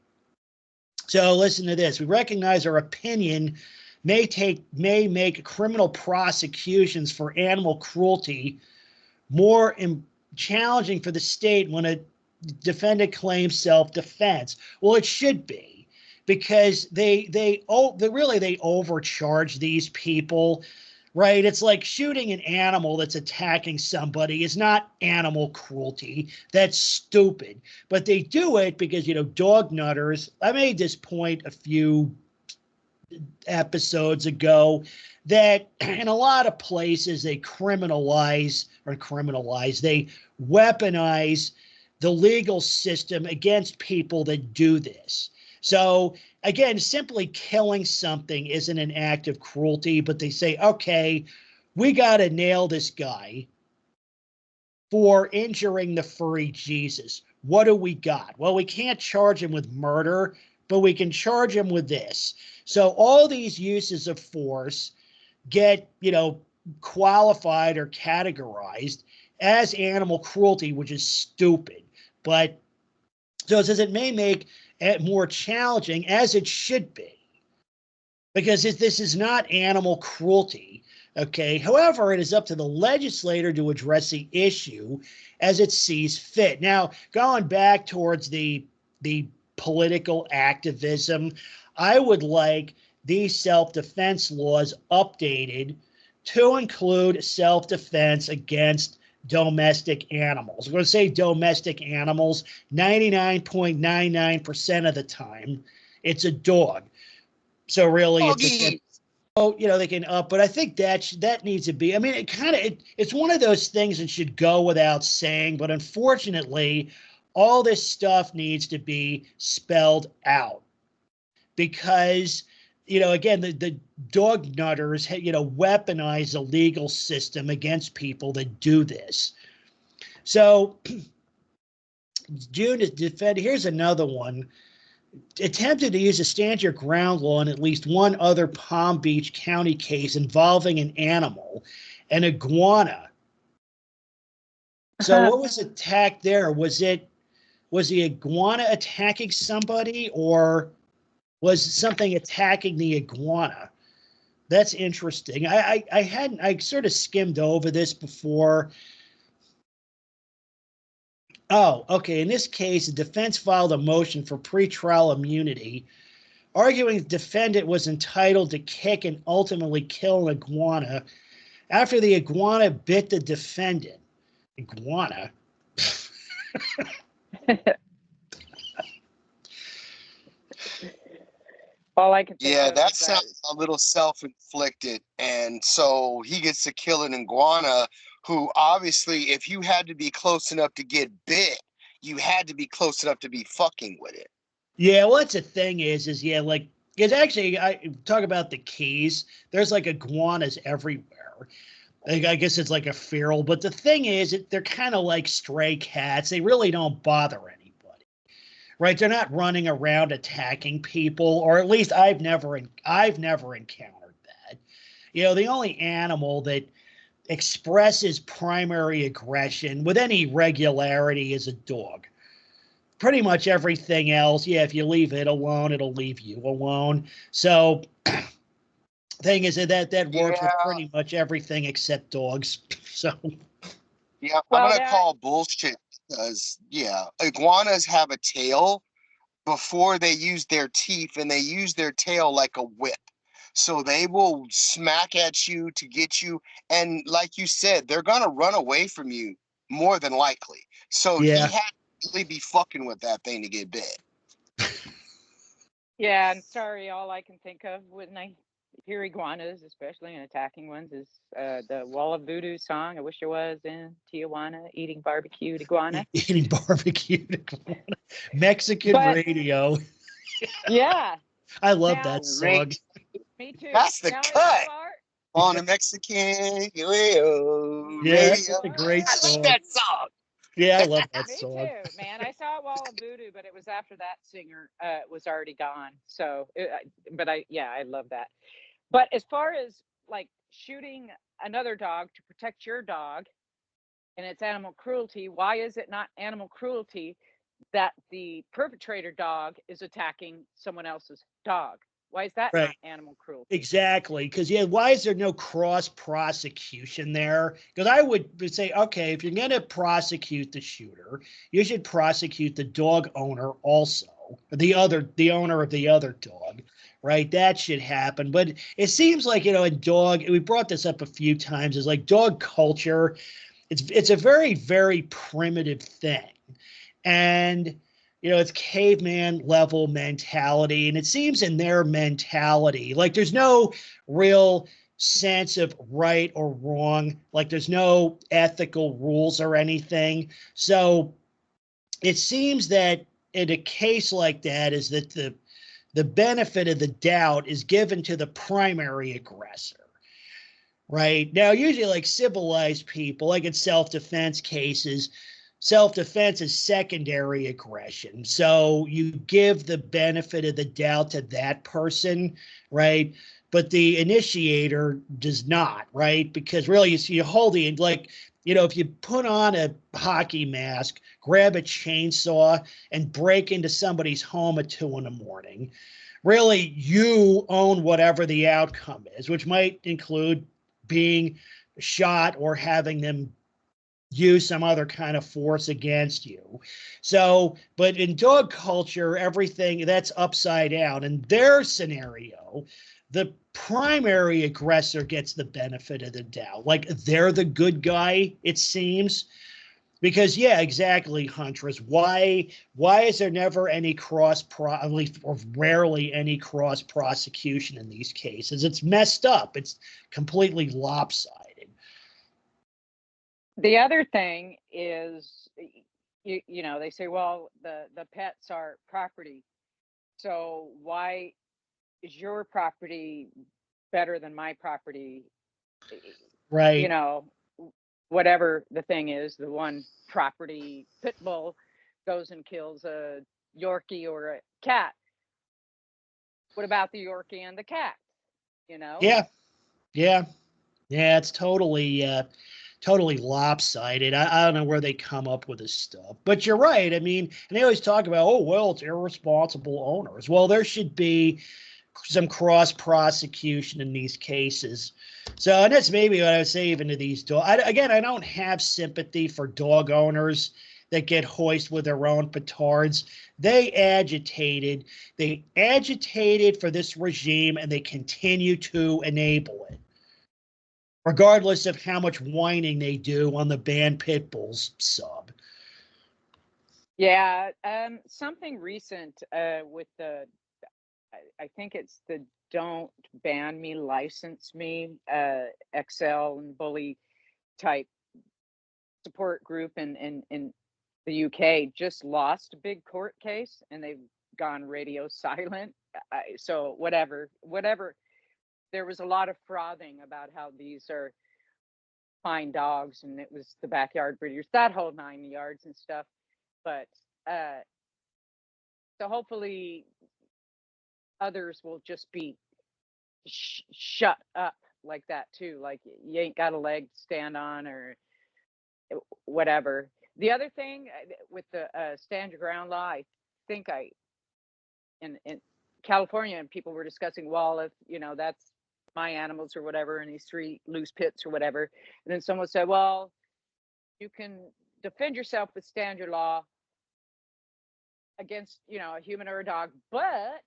So listen to this. We recognize our opinion may make criminal prosecutions for animal cruelty more challenging for the state when a defendant claims self-defense. Well, it should be, because they overcharge these people, right? It's like shooting an animal that's attacking somebody is not animal cruelty. That's stupid. But they do it because, dog nutters. I made this point a few episodes ago that in a lot of places they weaponize the legal system against people that do this. So again, simply killing something isn't an act of cruelty, but they say, okay, we got to nail this guy for injuring the furry Jesus. What do we got? Well, we can't charge him with murder, but we can charge him with this. So all these uses of force get, qualified or categorized as animal cruelty, which is stupid. But so it says it may make it more challenging, as it should be, because this is not animal cruelty. Okay. However, it is up to the legislator to address the issue as it sees fit. Now, going back towards the political activism, I would like these self-defense laws updated to include self-defense against domestic animals. I'm going to say domestic animals 99.99% of the time. It's a dog. So really, they can up, but I think that needs to be. I mean, it's one of those things that should go without saying, but unfortunately, all this stuff needs to be spelled out because, again, the dog nutters, weaponize the legal system against people that do this. So June is defended. Here's another one. Attempted to use a stand your ground law in at least one other Palm Beach County case involving an animal, an iguana. So what was attacked there? Was the iguana attacking somebody, or was something attacking the iguana? That's interesting. I sort of skimmed over this before. Oh, okay. In this case, the defense filed a motion for pretrial immunity, arguing the defendant was entitled to kick and ultimately kill an iguana after the iguana bit the defendant. Iguana? All I can think of that is sounds a little self-inflicted. And so he gets to kill an iguana who, obviously, if you had to be close enough to get bit, you had to be close enough to be fucking with it. Yeah, well, that's the thing is like, because actually, I talk about the Keys. There's like iguanas everywhere. I guess it's like a feral, but the thing is, they're kind of like stray cats. They really don't bother anybody, right? They're not running around attacking people, or at least I've never encountered that. The only animal that expresses primary aggression with any regularity is a dog. Pretty much everything else, if you leave it alone, it'll leave you alone. So thing is that works with pretty much everything except dogs. So I'm gonna call bullshit because iguanas have a tail before they use their teeth, and they use their tail like a whip. So they will smack at you to get you. And like you said, they're going to run away from you more than likely. So he had to really be fucking with that thing to get bit. Yeah, I'm sorry. All I can think of when I hear iguanas, especially and attacking ones, is the Wall of Voodoo song. I wish I was in Tijuana eating barbecued iguana. Eating barbecued iguana. Mexican radio. Yeah. I love that song. Me too. That's the cut on a Mexican radio. That's a great song. I like that song. Yeah, I love that song. Me too, man. I saw Wall of Voodoo, but it was after that singer was already gone. So, I love that. But as far as like shooting another dog to protect your dog, and it's animal cruelty, why is it not animal cruelty that the perpetrator dog is attacking someone else's dog? Why is that not animal cruelty? Exactly. Because, why is there no cross prosecution there? Because I would say, okay, if you're going to prosecute the shooter, you should prosecute the dog owner also. the owner of the other dog, right? That should happen. But it seems like, you know, in dog, we brought this up a few times, is like dog culture. It's a very, very primitive thing. And, you know, it's caveman level mentality. And it seems in their mentality, like there's no real sense of right or wrong. Like there's no ethical rules or anything. So it seems that in a case like that is that the benefit of the doubt is given to the primary aggressor. Right now, usually like civilized people, like in self-defense cases, self-defense is secondary aggression. So you give the benefit of the doubt to that person, right? But the initiator does not, right? Because really, you hold the, like, you know, if you put on a hockey mask, grab a chainsaw, and break into somebody's home at 2 a.m, really, you own whatever the outcome is, which might include being shot or having them use some other kind of force against you. So, but in dog culture, everything that's upside down. In their scenario, the primary aggressor gets the benefit of the doubt. Like they're the good guy, it seems. Because yeah, exactly, Huntress. Why is there never any at least or rarely any cross prosecution in these cases? It's messed up. It's completely lopsided. The other thing is, you know, they say, well, the pets are property. So why is your property better than my property? Right. You know, whatever the thing is, the one property pit bull goes and kills a Yorkie or a cat. What about the Yorkie and the cat? You know? Yeah. It's totally lopsided. I don't know where they come up with this stuff, but you're right. I mean, and they always talk about, oh, well, it's irresponsible owners. Well, there should be some cross prosecution in these cases. So, and that's maybe what I would say even to these dogs. Again, I don't have sympathy for dog owners that get hoisted with their own petards. They agitated for this regime, and they continue to enable it, regardless of how much whining they do on the banned pit bulls sub. Yeah, something recent with I think it's the Don't Ban Me, License Me, XL and bully type support group in the UK just lost a big court case, and they've gone radio silent. So whatever, there was a lot of frothing about how these are fine dogs, and it was the backyard breeders, that whole 9 yards and stuff. But so hopefully others will just be shut up like that too. Like you ain't got a leg to stand on or whatever. The other thing with the stand your ground law, I think in California, and people were discussing, well, if you know that's my animals or whatever, and these 3 loose pits or whatever, and then someone said, well, you can defend yourself with stand your law against, you know, a human or a dog, but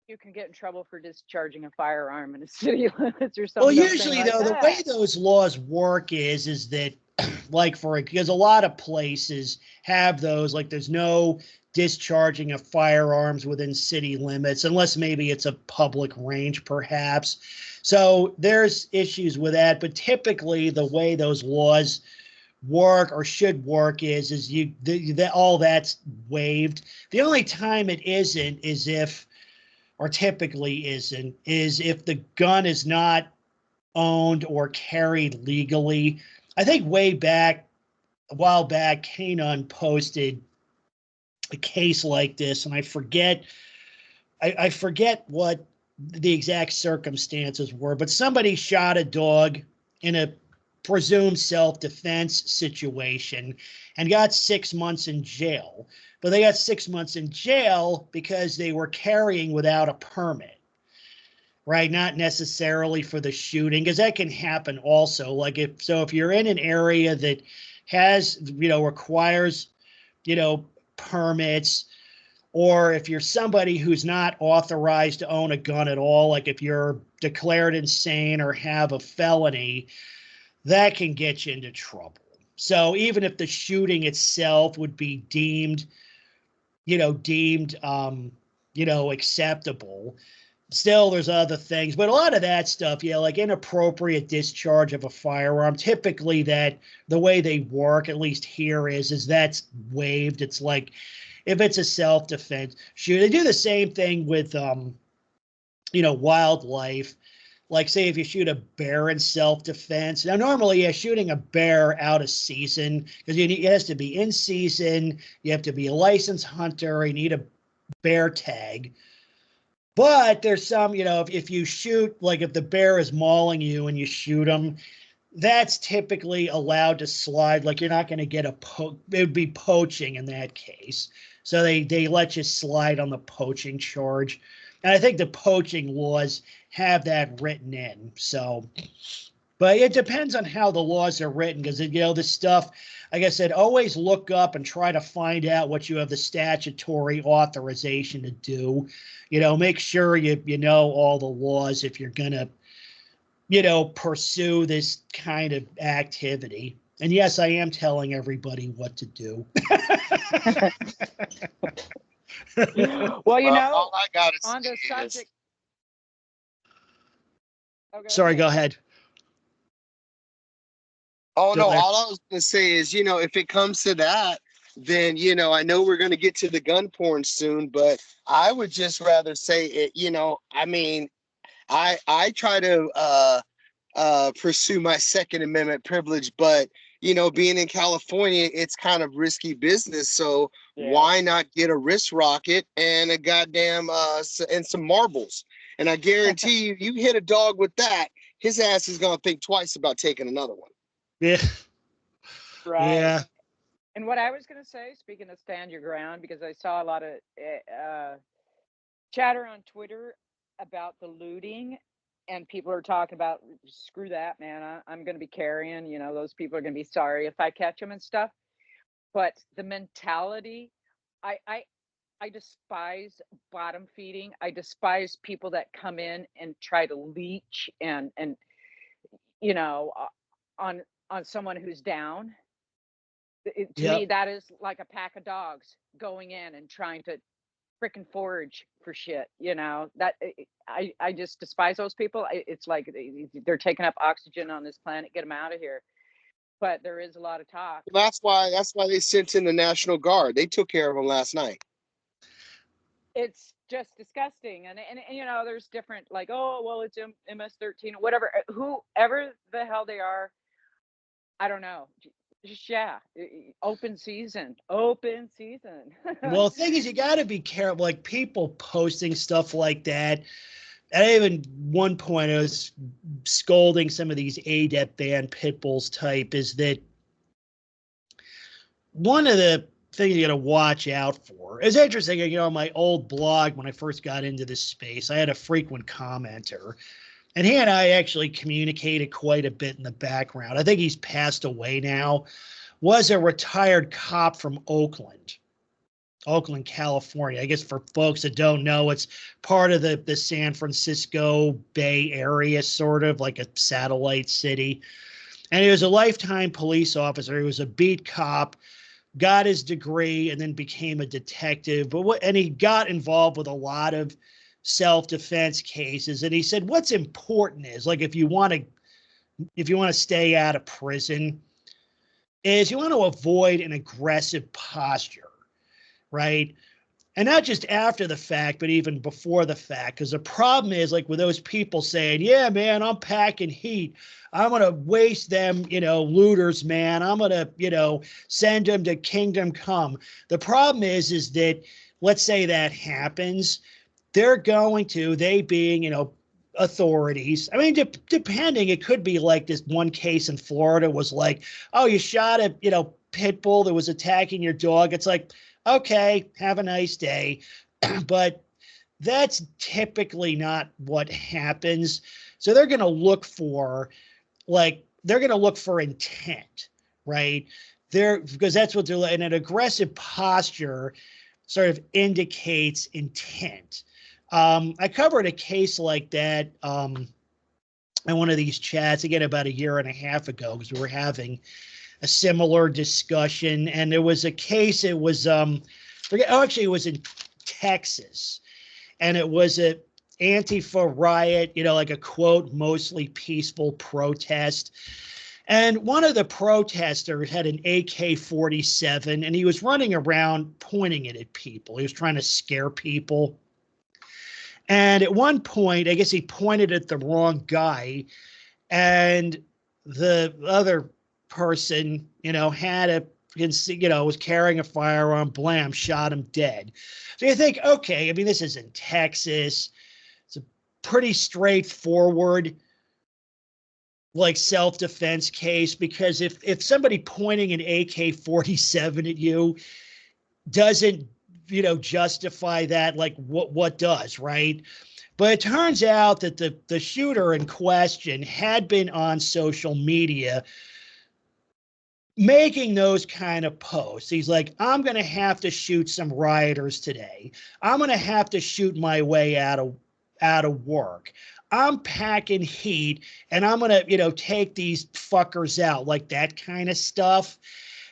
you can get in trouble for discharging a firearm in the city limits or something. Well, usually like though, the way those laws work is that like because a lot of places have those, like there's no discharging of firearms within city limits, unless maybe it's a public range perhaps. So there's issues with that, but typically the way those laws work or should work is all that's waived. The only time it isn't is if, or typically isn't, is if the gun is not owned or carried legally. I think a while back, Canon posted a case like this, and I forget what the exact circumstances were, but somebody shot a dog in a presumed self-defense situation and got 6 months in jail. But they got 6 months in jail because they were carrying without a permit, right? Not necessarily for the shooting, because that can happen also. Like if you're in an area that has, requires, permits, or if you're somebody who's not authorized to own a gun at all, like if you're declared insane or have a felony, that can get you into trouble. So even if the shooting itself would be deemed acceptable, still there's other things. But a lot of that stuff, like inappropriate discharge of a firearm, typically that the way they work, at least here, is that's waived. It's like if it's a self-defense shoot, they do the same thing with wildlife. Like, say, if you shoot a bear in self-defense. Now, normally, shooting a bear out of season, because it has to be in season, you have to be a licensed hunter, you need a bear tag. But there's some, if you shoot, like if the bear is mauling you and you shoot them, that's typically allowed to slide. Like, you're not going to get it would be poaching in that case. So they let you slide on the poaching charge. And I think the poaching laws have that written in. So, but it depends on how the laws are written, because, this stuff, like I said, always look up and try to find out what you have the statutory authorization to do. Make sure you know all the laws if you're going to, pursue this kind of activity. And yes, I am telling everybody what to do. Well, all I got is on the subject. Sorry, go ahead. Oh, no, all I was going to say is, if it comes to that, then, I know we're going to get to the gun porn soon, but I would just rather say it, I try to pursue my Second Amendment privilege, but, being in California, it's kind of risky business. So why not get a wrist rocket and a goddamn and some marbles? And I guarantee you hit a dog with that, his ass is going to think twice about taking another one. Yeah. Right. Yeah. And what I was going to say, speaking of stand your ground, because I saw a lot of chatter on Twitter about the looting, and people are talking about, screw that, man. I'm going to be carrying, those people are going to be sorry if I catch them and stuff. But the mentality, I despise bottom feeding. I despise people that come in and try to leech and on someone who's down. To me, that is like a pack of dogs going in and trying to freaking forage for shit. That I just despise those people. It's like they're taking up oxygen on this planet. Get them out of here. But there is a lot of talk. That's why they sent in the National Guard. They took care of them last night. It's just disgusting. And there's different, like, oh, well, it's MS-13, whatever, whoever the hell they are. I don't know. Just, open season. Well, the thing is, you got to be careful, like people posting stuff like that. And even one point I was scolding some of these ADEP banned pit bulls type is that one of the things you got to watch out for. It's interesting, on my old blog, when I first got into this space, I had a frequent commenter, and he and I actually communicated quite a bit in the background. I think he's passed away now. Was a retired cop from Oakland, California. I guess for folks that don't know, it's part of the San Francisco Bay Area, sort of like a satellite city. And he was a lifetime police officer. He was a beat cop, got his degree, and then became a detective. And he got involved with a lot of self-defense cases. And he said, what's important is, like, if you want to stay out of prison, is you want to avoid an aggressive posture, right? And not just after the fact, but even before the fact. Because the problem is, like, with those people saying, yeah, man, I'm packing heat. I'm going to waste them, looters, man. I'm going to, send them to kingdom come. The problem is that, let's say that happens, they're going to, they being, authorities. I mean, depending, it could be like this one case in Florida was like, oh, you shot a, pit bull that was attacking your dog. It's like, okay, have a nice day. But that's typically not what happens. So they're going to look for, intent, right? Because that's what they're like. In an aggressive posture, sort of indicates intent. I covered a case like that in one of these chats, again, about a year and a half ago, because we were having a similar discussion. And there was a case, it was, actually, it was in Texas. And it was a Antifa riot, like a quote, mostly peaceful protest. And one of the protesters had an AK-47, and he was running around pointing it at people. He was trying to scare people. And at one point, I guess he pointed at the wrong guy, and the other person, was carrying a firearm, blam, shot him dead. So you think, okay, I mean, this is in Texas. It's a pretty straightforward, like, self-defense case, because if somebody pointing an AK-47 at you doesn't, justify that, like, what does, right? But it turns out that the shooter in question had been on social media making those kind of posts. He's like, I'm going to have to shoot some rioters today. I'm going to have to shoot my way out of work. I'm packing heat, and I'm going to, take these fuckers out, like that kind of stuff.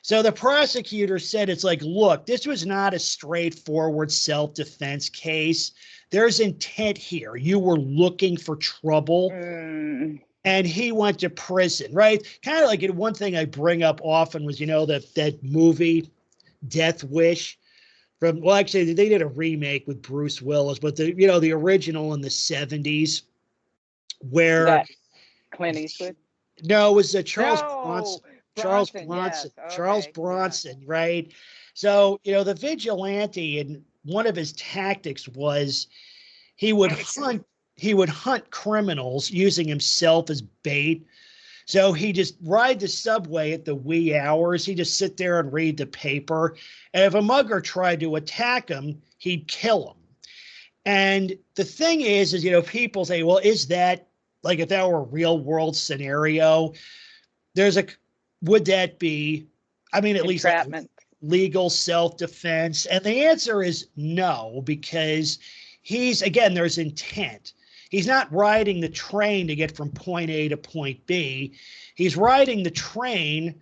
So the prosecutor said, it's like, look, this was not a straightforward self-defense case. There's intent here. You were looking for trouble, and he went to prison, right? Kind of like one thing I bring up often was, that movie Death Wish. Actually, they did a remake with Bruce Willis, but the original in the 70s, where that Clint Eastwood. No, it was Charles Bronson. Yes. Okay. Charles Bronson, right? So, the vigilante, and one of his tactics was he would hunt criminals using himself as bait. So he just ride the subway at the wee hours. He'd just sit there and read the paper. And if a mugger tried to attack him, he'd kill him. And the thing is, people say, well, is that, like, if that were a real world scenario, would that be, at least like legal self-defense? And the answer is no, because there's intent. He's not riding the train to get from point A to point B. He's riding the train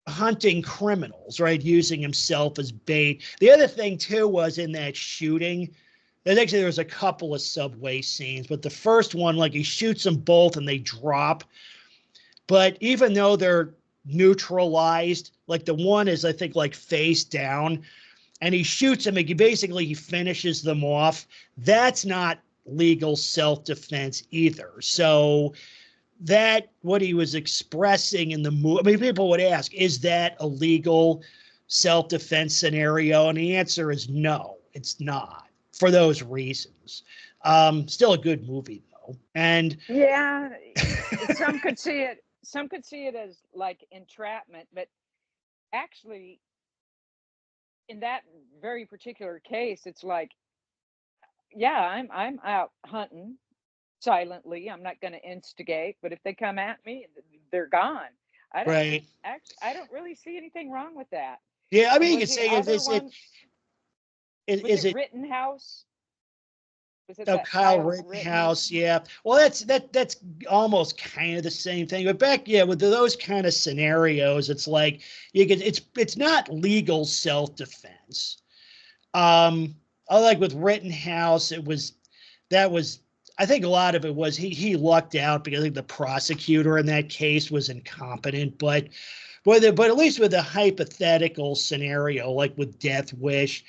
hunting criminals, right? Using himself as bait. The other thing too was in that shooting, there was a couple of subway scenes, but the first one, like, he shoots them both and they drop. But even though they're neutralized, like, the one is, I think, like, face down, and he shoots them, he finishes them off. That's not legal self-defense either. So that, what he was expressing in the movie, people would ask, is that a legal self-defense scenario? And the answer is no, it's not, for those reasons. Still a good movie, though. And yeah, some could see it as like entrapment, but actually in that very particular case, it's like, yeah, I'm out hunting silently. I'm not going to instigate, but if they come at me, they're gone. I don't really see anything wrong with that. Yeah, I mean, you could say, is it Rittenhouse? Kyle Rittenhouse, yeah. Well, that's almost kind of the same thing. But with those kind of scenarios, it's like it's not legal self-defense. Like with Rittenhouse, I think a lot of it was he lucked out because I think the prosecutor in that case was incompetent. But at least with a hypothetical scenario like with Death Wish,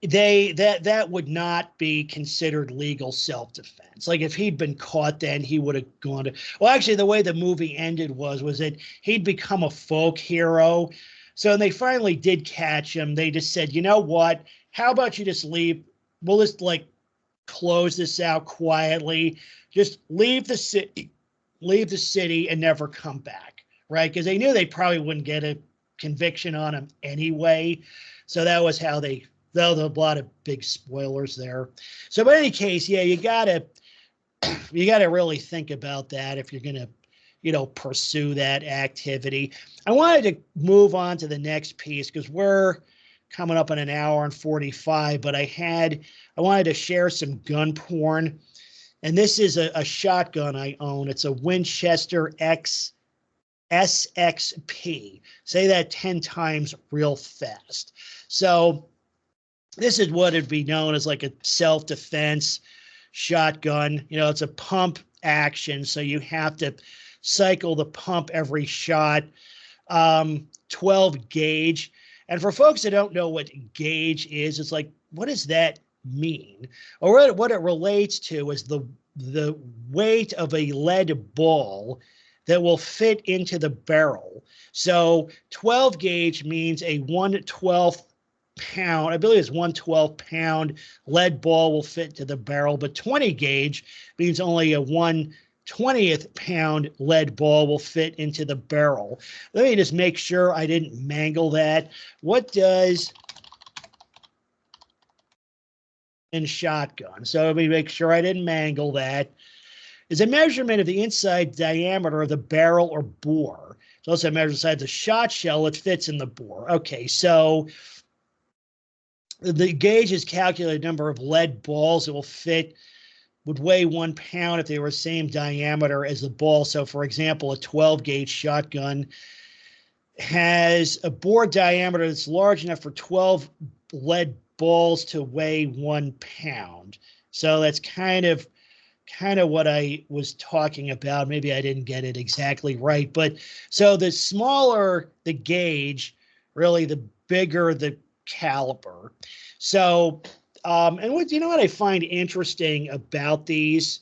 that would not be considered legal self-defense. Like, if he'd been caught, then he would have gone to, well, actually the way the movie ended was that he'd become a folk hero. So when they finally did catch him, they just said, you know what, how about you just leave? We'll just, like, close this out quietly. Just leave the city and never come back, right? Because they knew they probably wouldn't get a conviction on him anyway. So that was how they, though there were a lot of big spoilers there. So, but in any case, yeah, you gotta really think about that if you're gonna, pursue that activity. I wanted to move on to the next piece because we're coming up in an hour and 45, but I wanted to share some gun porn. And this is a shotgun I own. It's a Winchester SXP. Say that 10 times real fast. So this is what it'd be known as like a self-defense shotgun. You know, it's a pump action, so you have to cycle the pump every shot. 12 gauge. And for folks that don't know what gauge is, it's like, what does that mean? Or what it relates to is the weight of a lead ball that will fit into the barrel. So 12 gauge means a 1/12 pound, I believe it's 1/12 pound lead ball will fit to the barrel, but 20 gauge means only a 1/20th pound lead ball will fit into the barrel. Let me just make sure I didn't mangle that. What does in shotgun? So let me make sure I didn't mangle that. Is a measurement of the inside diameter of the barrel or bore. It's also measured inside the shot shell. It fits in the bore. Okay, so the gauge is calculated number of lead balls that will fit, would weigh 1 pound if they were the same diameter as the ball. So for example, a 12 gauge shotgun has a bore diameter that's large enough for 12 lead balls to weigh 1 pound. So that's kind of what I was talking about. Maybe I didn't get it exactly right, but so the smaller the gauge, really the bigger the caliber. So, and what, you know what I find interesting about these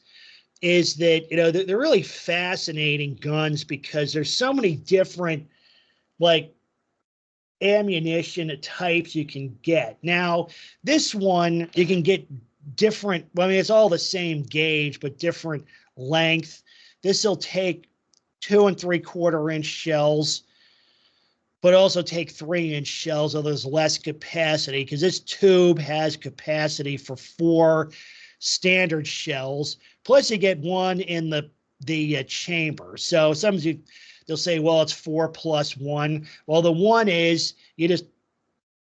is that, you know, they're really fascinating guns because there's so many different, like, ammunition types you can get. Now, this one, you can get different, well, I mean, it's all the same gauge, but different length. This will take 2 3/4 inch shells, but also take 3-inch shells, although there's less capacity because this tube has capacity for 4 standard shells. Plus you get one in the chamber. So sometimes they'll say, well, it's 4 + 1. Well, the one is you just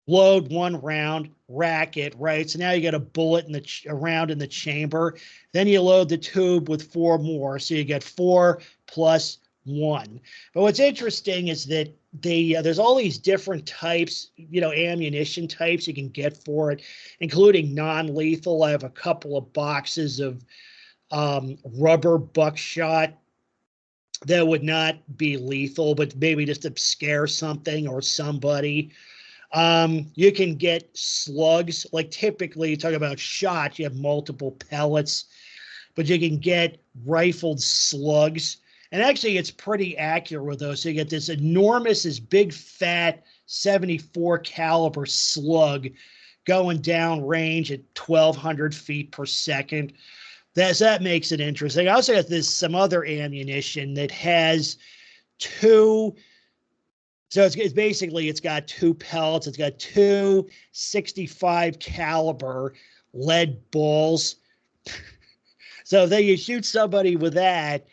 load 1 round, rack it, right? So now you got a bullet in around in the chamber. Then you load the tube with 4 more. So you get 4 + 1. But what's interesting is that there's all these different types, you know, ammunition types you can get for it, including non-lethal. I have a couple of boxes of rubber buckshot that would not be lethal, but maybe just to scare something or somebody. You can get slugs, like typically you talk about shots, you have multiple pellets, but you can get rifled slugs. And actually it's pretty accurate with those. So you get this enormous, this big fat 74 caliber slug going down range at 1,200 feet per second. That makes it interesting. I also got some other ammunition that has 2. So it's basically, it's got 2 pellets. It's got 2 65 caliber lead balls. So if you shoot somebody with that,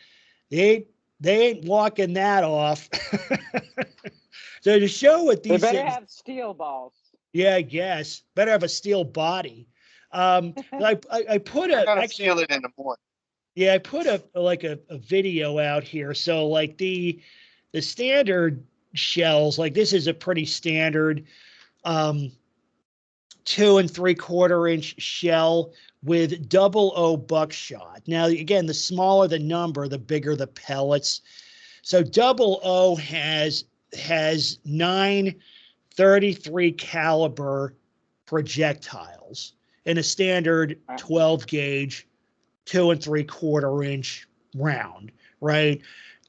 they ain't walking that off. So to show what these they better things, have steel balls. Yeah, I guess. Better have a steel body. I put a, I gotta actually, feel it in the morning. Yeah, I put a video out here. So like the standard shells, like this is a pretty standard 2 3/4 inch shell with 00 buckshot. Now, again, the smaller the number, the bigger the pellets. So 00 has 9 33 caliber projectiles in a standard 12 gauge 2 3/4 inch round, right?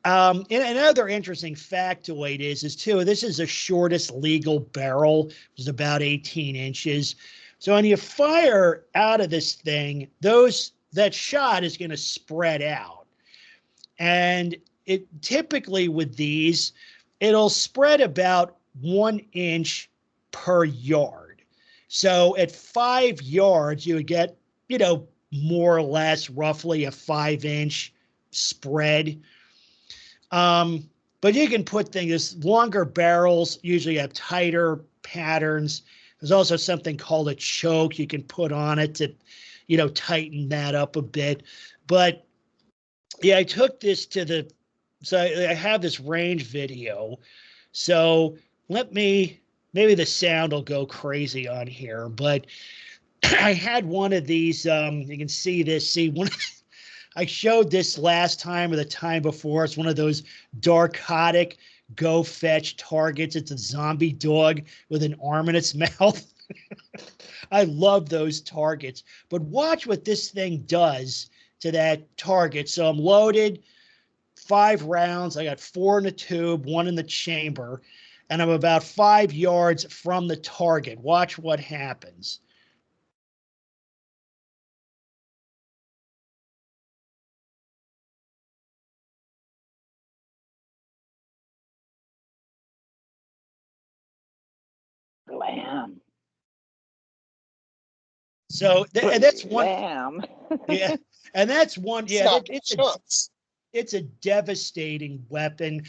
And another interesting factoid is too, this is the shortest legal barrel, which is about 18 inches. So when you fire out of this thing, that shot is going to spread out. And it typically with these, it'll spread about 1 inch per yard. So at 5 yards, you would get, you know, more or less roughly a 5-inch spread. But you can put things, longer barrels usually have tighter patterns. There's also something called a choke you can put on it to, tighten that up a bit. But yeah, I took this to so I have this range video. So maybe the sound will go crazy on here, but I had one of these, you can see this, I showed this last time or the time before. It's one of those narcotic go fetch targets. It's a zombie dog with an arm in its mouth. I love those targets, but watch what this thing does to that target. So I'm loaded, 5 rounds. I got 4 in the tube, 1 in the chamber, and I'm about 5 yards from the target. Watch what happens. Lamb. So and that's one. Lamb. Yeah, and that's one. Yeah, it's a devastating weapon.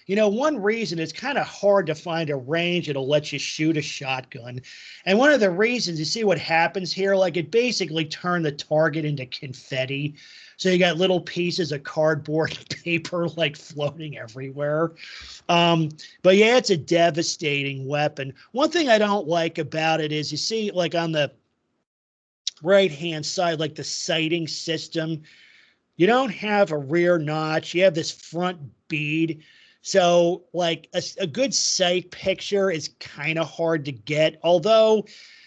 One reason it's kind of hard to find a range that'll let you shoot a shotgun. And one of the reasons, you see what happens here, like it basically turned the target into confetti. So you got little pieces of cardboard and paper like floating everywhere. But yeah, it's a devastating weapon. One thing I don't like about it is you see like on the right-hand side, like the sighting system, you don't have a rear notch. You have this front bead. So like a good sight picture is kind of hard to get. Although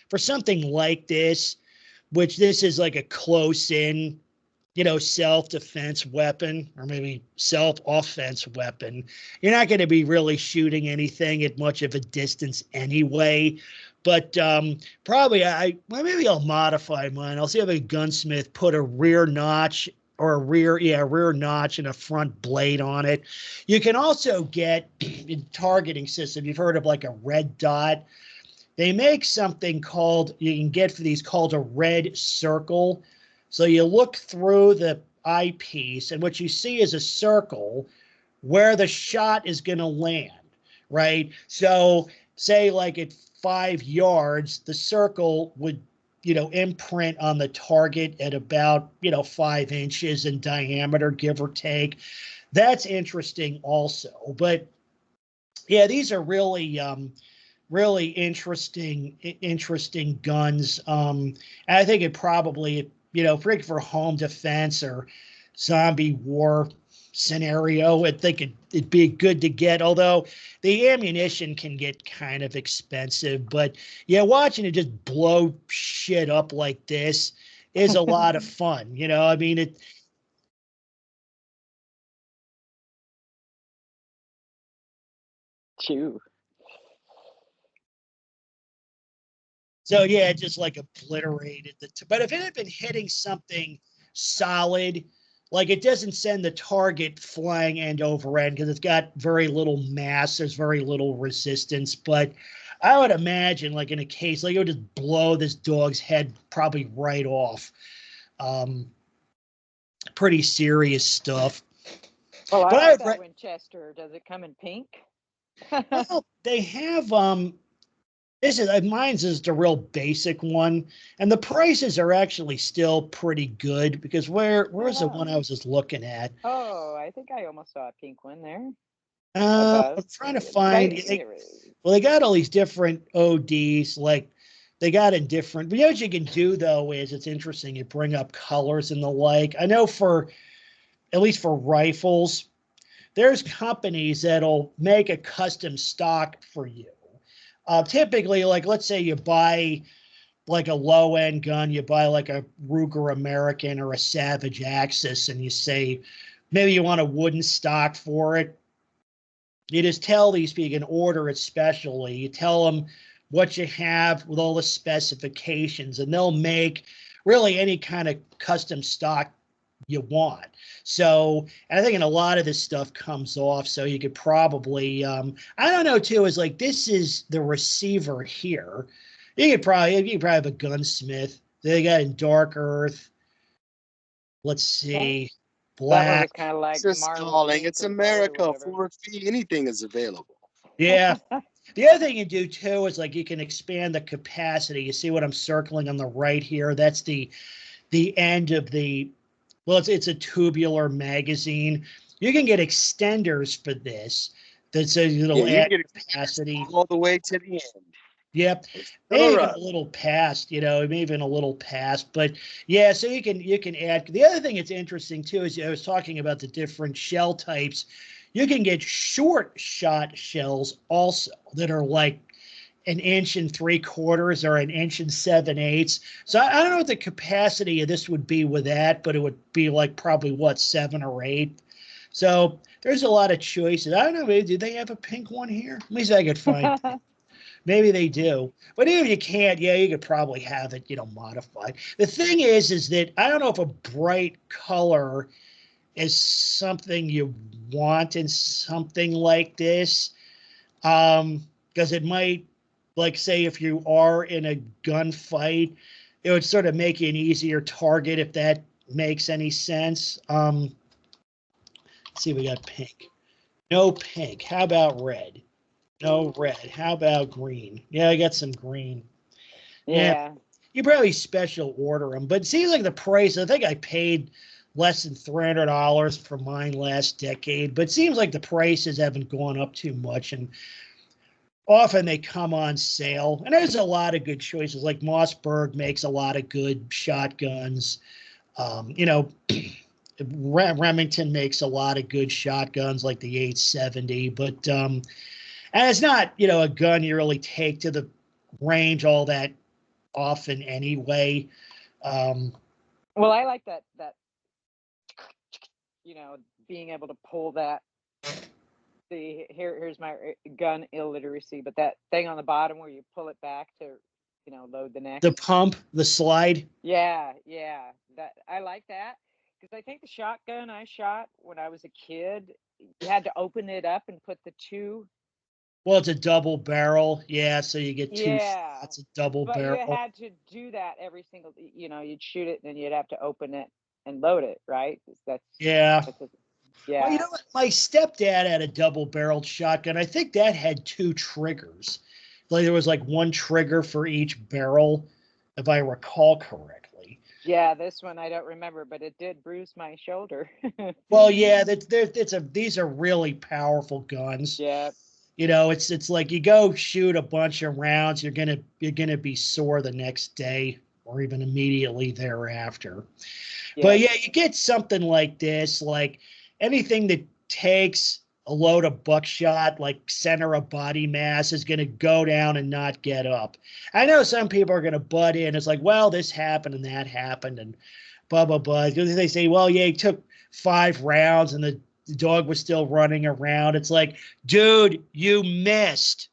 for something like this, which this is like a close in, self-defense weapon or maybe self-offense weapon, you're not going to be really shooting anything at much of a distance anyway. But probably maybe I'll modify mine. I'll see if a gunsmith put a rear notch or a rear notch and a front blade on it. You can also get in targeting system. You've heard of like a red dot. They make something you can get for these called a red circle. So you look through the eyepiece and what you see is a circle where the shot is going to land, right? So say like at 5 yards, the circle would imprint on the target at about 5 inches in diameter, give or take. That's interesting also. But yeah, these are really really interesting guns. And I think it probably, for home defense or zombie war scenario, I think it'd be good to get, although the ammunition can get kind of expensive. But yeah, watching it just blow shit up like this is a lot of fun. I mean, it. Chew. So yeah, it just like obliterated but if it had been hitting something solid, like it doesn't send the target flying end over end because it's got very little mass. There's very little resistance. But I would imagine like in a case, like it would just blow this dog's head probably right off. Pretty serious stuff. Well, I like that Winchester. Does it come in pink? Well, they have mine's is the real basic one, and the prices are actually still pretty good because where's the one I was just looking at? Oh, I think I almost saw a pink one there. I'm trying to find. They got all these different ODs, like they got in different. But what you can do though is it's interesting. You bring up colors and the like. I know at least for rifles, there's companies that'll make a custom stock for you. Typically, like let's say you buy like a low-end gun, you buy like a Ruger American or a Savage Axis, and you say maybe you want a wooden stock for it. You just tell these people, you can order it specially. You tell them what you have with all the specifications, and they'll make really any kind of custom stock you want. So I think a lot of this stuff comes off, so you could probably I don't know too, is like this is the receiver here. You could probably have a gunsmith. They got in dark earth. Let's see. Black. Kind of like it's America. 4 feet, anything is available. Yeah. The other thing you do too is like you can expand the capacity. You see what I'm circling on the right here? That's the end of the, well, it's a tubular magazine. You can get extenders for this. That's a little add capacity all the way to the end. Yep, maybe even a little past, maybe even a little past, but yeah. So you can add. The other thing that's interesting too is I was talking about the different shell types. You can get short shot shells also that are like 1 3/4 or 1 7/8. So I don't know what the capacity of this would be with that, but it would be like probably what 7 or 8. So there's a lot of choices. I don't know. Maybe do they have a pink one here? At least I could find. Maybe they do, but even if you can't, yeah, you could probably have it, modified. The thing is that I don't know if a bright color is something you want in something like this, because it might, like, say, if you are in a gunfight, it would sort of make you an easier target if that makes any sense. Let's see, we got pink. No pink. How about red? No red. How about green? Yeah, I got some green. Yeah. You probably special order them, but it seems like the price, I think I paid less than $300 for mine last decade, but it seems like the prices haven't gone up too much, and often they come on sale. And there's a lot of good choices, like Mossberg makes a lot of good shotguns. Remington makes a lot of good shotguns like the 870, but and it's not, a gun you really take to the range all that often anyway. Well, I like that, being able to pull that. Here's my gun illiteracy, but that thing on the bottom where you pull it back to, load the next. The pump, the slide. Yeah. That I like that because I think the shotgun I shot when I was a kid, you had to open it up and put the two. Well, it's a double barrel. Yeah, so you get two shots, a double barrel. But you had to do that every single, you'd shoot it and then you'd have to open it and load it, right? Yeah. Yeah. Well, you know what? My stepdad had a double-barreled shotgun. I think that had 2 triggers. Like there was like 1 trigger for each barrel, if I recall correctly. Yeah, this one I don't remember, but it did bruise my shoulder. Well, yeah, these are really powerful guns. Yeah. It's like you go shoot a bunch of rounds, you're gonna be sore the next day or even immediately thereafter. Yeah. But yeah, you get something like this, like anything that takes a load of buckshot, like center of body mass, is going to go down and not get up. I know some people are going to butt in. It's like, well, this happened and that happened and blah, blah, blah. They say, well, yeah, he took 5 rounds and the dog was still running around. It's like, dude, you missed.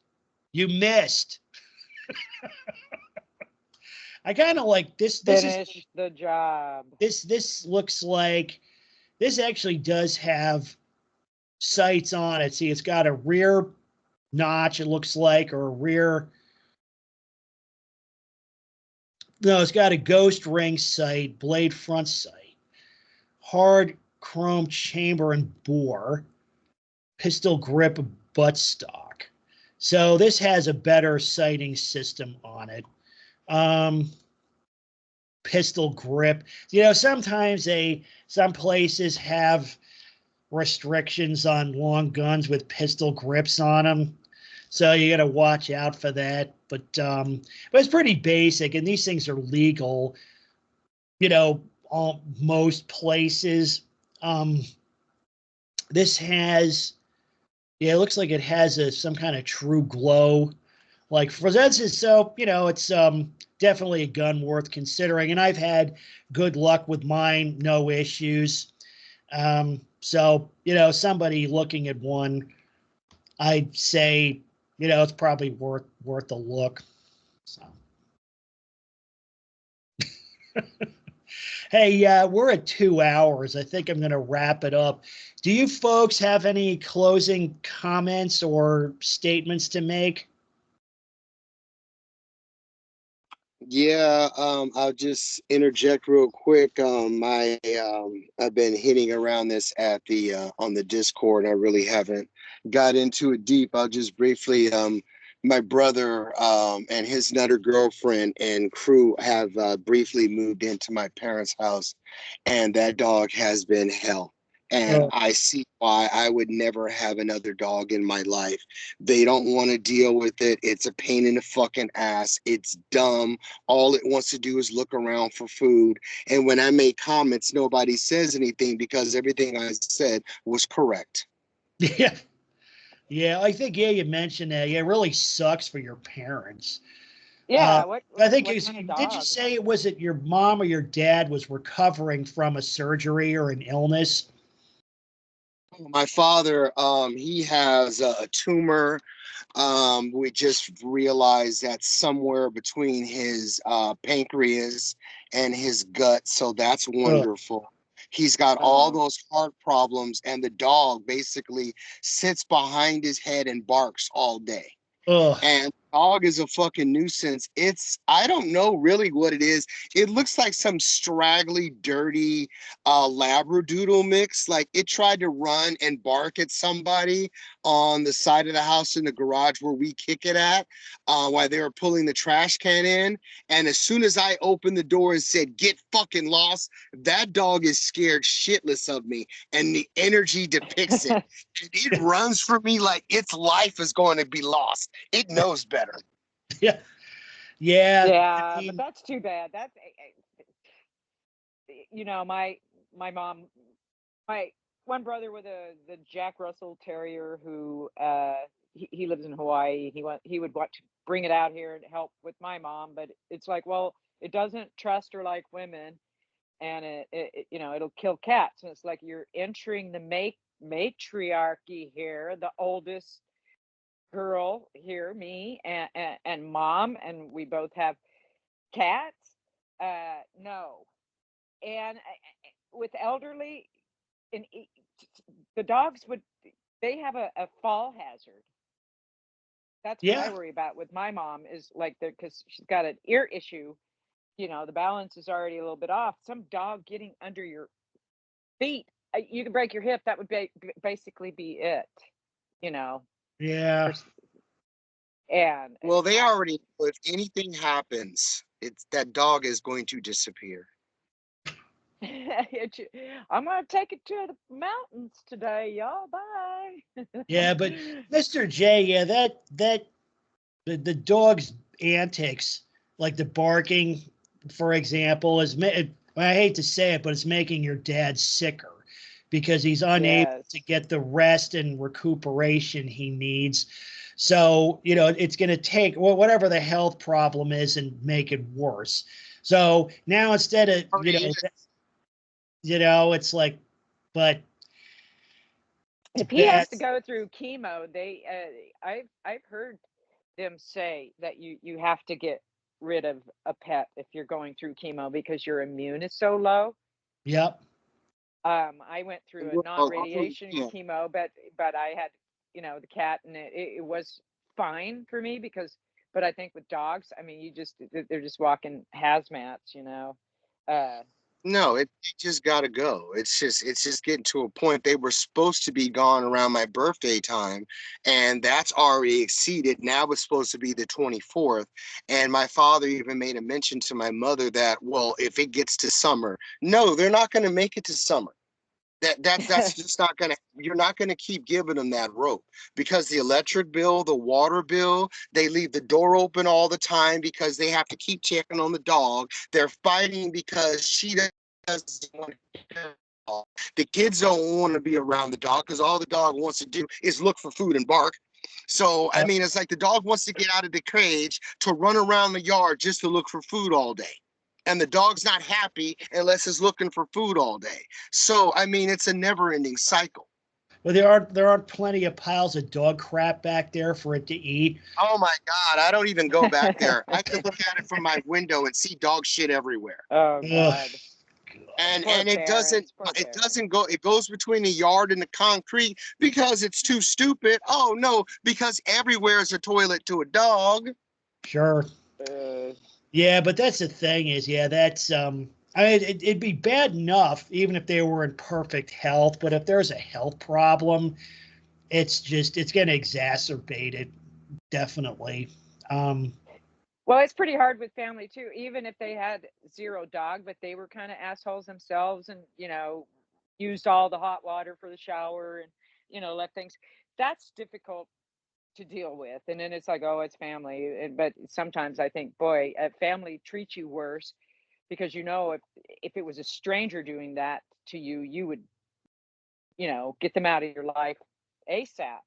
You missed. I kind of like this. Finish the job. This looks like this actually does have sights on it. See, it's got a rear notch, it looks like, or a rear. No, it's got a ghost ring sight, blade front sight, hard chrome chamber and bore, pistol grip buttstock. So this has a better sighting system on it. Pistol grip. Sometimes some places have restrictions on long guns with pistol grips on them, so you got to watch out for that. But it's pretty basic, and these things are legal. Most places. This has, it looks like it has some kind of true glow, like for that. So it's definitely a gun worth considering, and I've had good luck with mine, no issues. So, somebody looking at one, I'd say, it's probably worth a look. So, hey, we're at 2 hours. I think I'm going to wrap it up. Do you folks have any closing comments or statements to make? Yeah, I'll just interject real quick. I've been hitting around this at the on the Discord. I really haven't got into it deep. I'll just briefly my brother and his nutter girlfriend and crew have briefly moved into my parents' house, and that dog has been hell. And Oh, I see why I would never have another dog in my life. They don't want to deal with it. It's a pain in the fucking ass. It's dumb. All it wants to do is look around for food. And when I make comments, nobody says anything because everything I said was correct. yeah. Yeah, I think, yeah, you mentioned that. Yeah, it really sucks for your parents. Yeah, I think what kind of did you dog? say it was it your mom or your dad was recovering from a surgery or an illness? My father, he has a tumor. We just realized that somewhere between his pancreas and his gut. So that's Ugh, wonderful. He's got all Oh, those heart problems, and the dog basically sits behind his head and barks all day. ugh. And dog is a fucking nuisance. I don't know really what it is. It looks like some straggly, dirty labradoodle mix. Like it tried to run and bark at somebody on the side of the house in the garage where we kick it at while they were pulling the trash can in. And as soon as I opened the door and said, "Get fucking lost," that dog is scared shitless of me, and the energy depicts it. It runs for me like its life is going to be lost. It knows better. Yeah, yeah. I yeah, but mean, that's too bad. My mom, my one brother with the Jack Russell Terrier who he lives in Hawaii. He would want to bring it out here and help with my mom, but it's like, well, it doesn't trust her like women, and it'll kill cats, and it's like you're entering the matriarchy here, the oldest girl here, me and mom, and we both have cats. No, and with elderly, and the dogs would they have a fall hazard. That's what I yeah, worry about with my mom is like because she's got an ear issue. The balance is already a little bit off. Some dog getting under your feet, you can break your hip. That would basically be it. You know, yeah. for, and Well, they already know if anything happens, it's that dog is going to disappear. I'm gonna take it to the mountains today, y'all. Bye. Yeah, but Mr. J, yeah, the dog's antics, like the barking, for example, I hate to say it, but it's making your dad sicker because he's unable to Yes. get the rest and recuperation he needs. So, it's going to take whatever the health problem is and make it worse. So now instead of, Already is. it's like, but it's If he bad. has to go through chemo, I've heard them say that you have to get rid of a pet if you're going through chemo because your immune is so low. Yep. I went through a Well, non-radiation yeah. chemo, but I had, the cat, and it was fine for me but I think with dogs, I mean, they're just walking hazmats. Uh, No, it just got to go. It's just getting to a point. They were supposed to be gone around my birthday time, and that's already exceeded. Now it's supposed to be the 24th. And my father even made a mention to my mother that, well, if it gets to summer, no, they're not going to make it to summer. That's just not gonna, you're not gonna keep giving them that rope because the electric bill, the water bill, they leave the door open all the time because they have to keep checking on the dog. They're fighting because she doesn't want to get the dog. The kids don't want to be around the dog because all the dog wants to do is look for food and bark. So I Yep. mean, it's like the dog wants to get out of the cage to run around the yard just to look for food all day, and the dog's not happy unless it's looking for food all day. So I mean, it's a never-ending cycle. Well, there aren't plenty of piles of dog crap back there for it to eat. Oh my God, I don't even go back there. I could look at it from my window and see dog shit everywhere. oh Ugh, God, God. And it doesn't, Poor it parents. doesn't go, it goes between the yard and the concrete because it's too stupid. Oh no, because everywhere is a toilet to a dog. Sure. Uh, Yeah, but that's the thing is, yeah, that's I mean, it'd be bad enough even if they were in perfect health, but if there's a health problem, it's going to exacerbate it definitely. Well, it's pretty hard with family too, even if they had 0 dog, but they were kind of assholes themselves and, you know, used all the hot water for the shower and, you know, let things, that's difficult to deal with. And then it's like, oh, it's family. But sometimes I think, boy, a family treats you worse because, you know, if it was a stranger doing that to you, you would, you know, get them out of your life ASAP.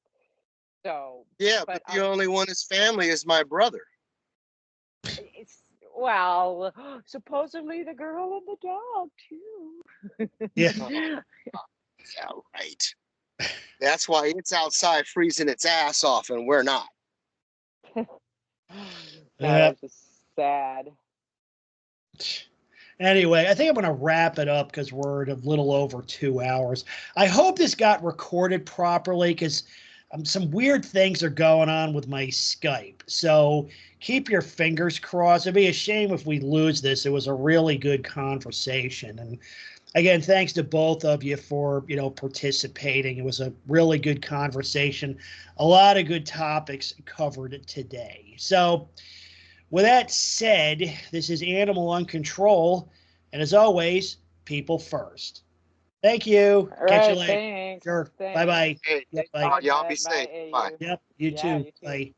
So, Yeah, but the only one is family is my brother. It's, well, supposedly the girl and the dog too. Yeah. Yeah, right. That's why it's outside freezing its ass off and we're not. That's just sad. Anyway, I think I'm going to wrap it up because we're at a little over 2 hours. I hope this got recorded properly because some weird things are going on with my Skype. So keep your fingers crossed. It'd be a shame if we lose this. It was a really good conversation. And again, thanks to both of you for, you know, participating. It was a really good conversation. A lot of good topics covered today. So with that said, this is Animal on Control. And as always, people first. Thank you. All Catch right, you later. Thanks. Sure. Thanks. Bye-bye. Hey, Yep, bye. y'all be safe. Bye. Yep, you Yeah, too. you too. Bye.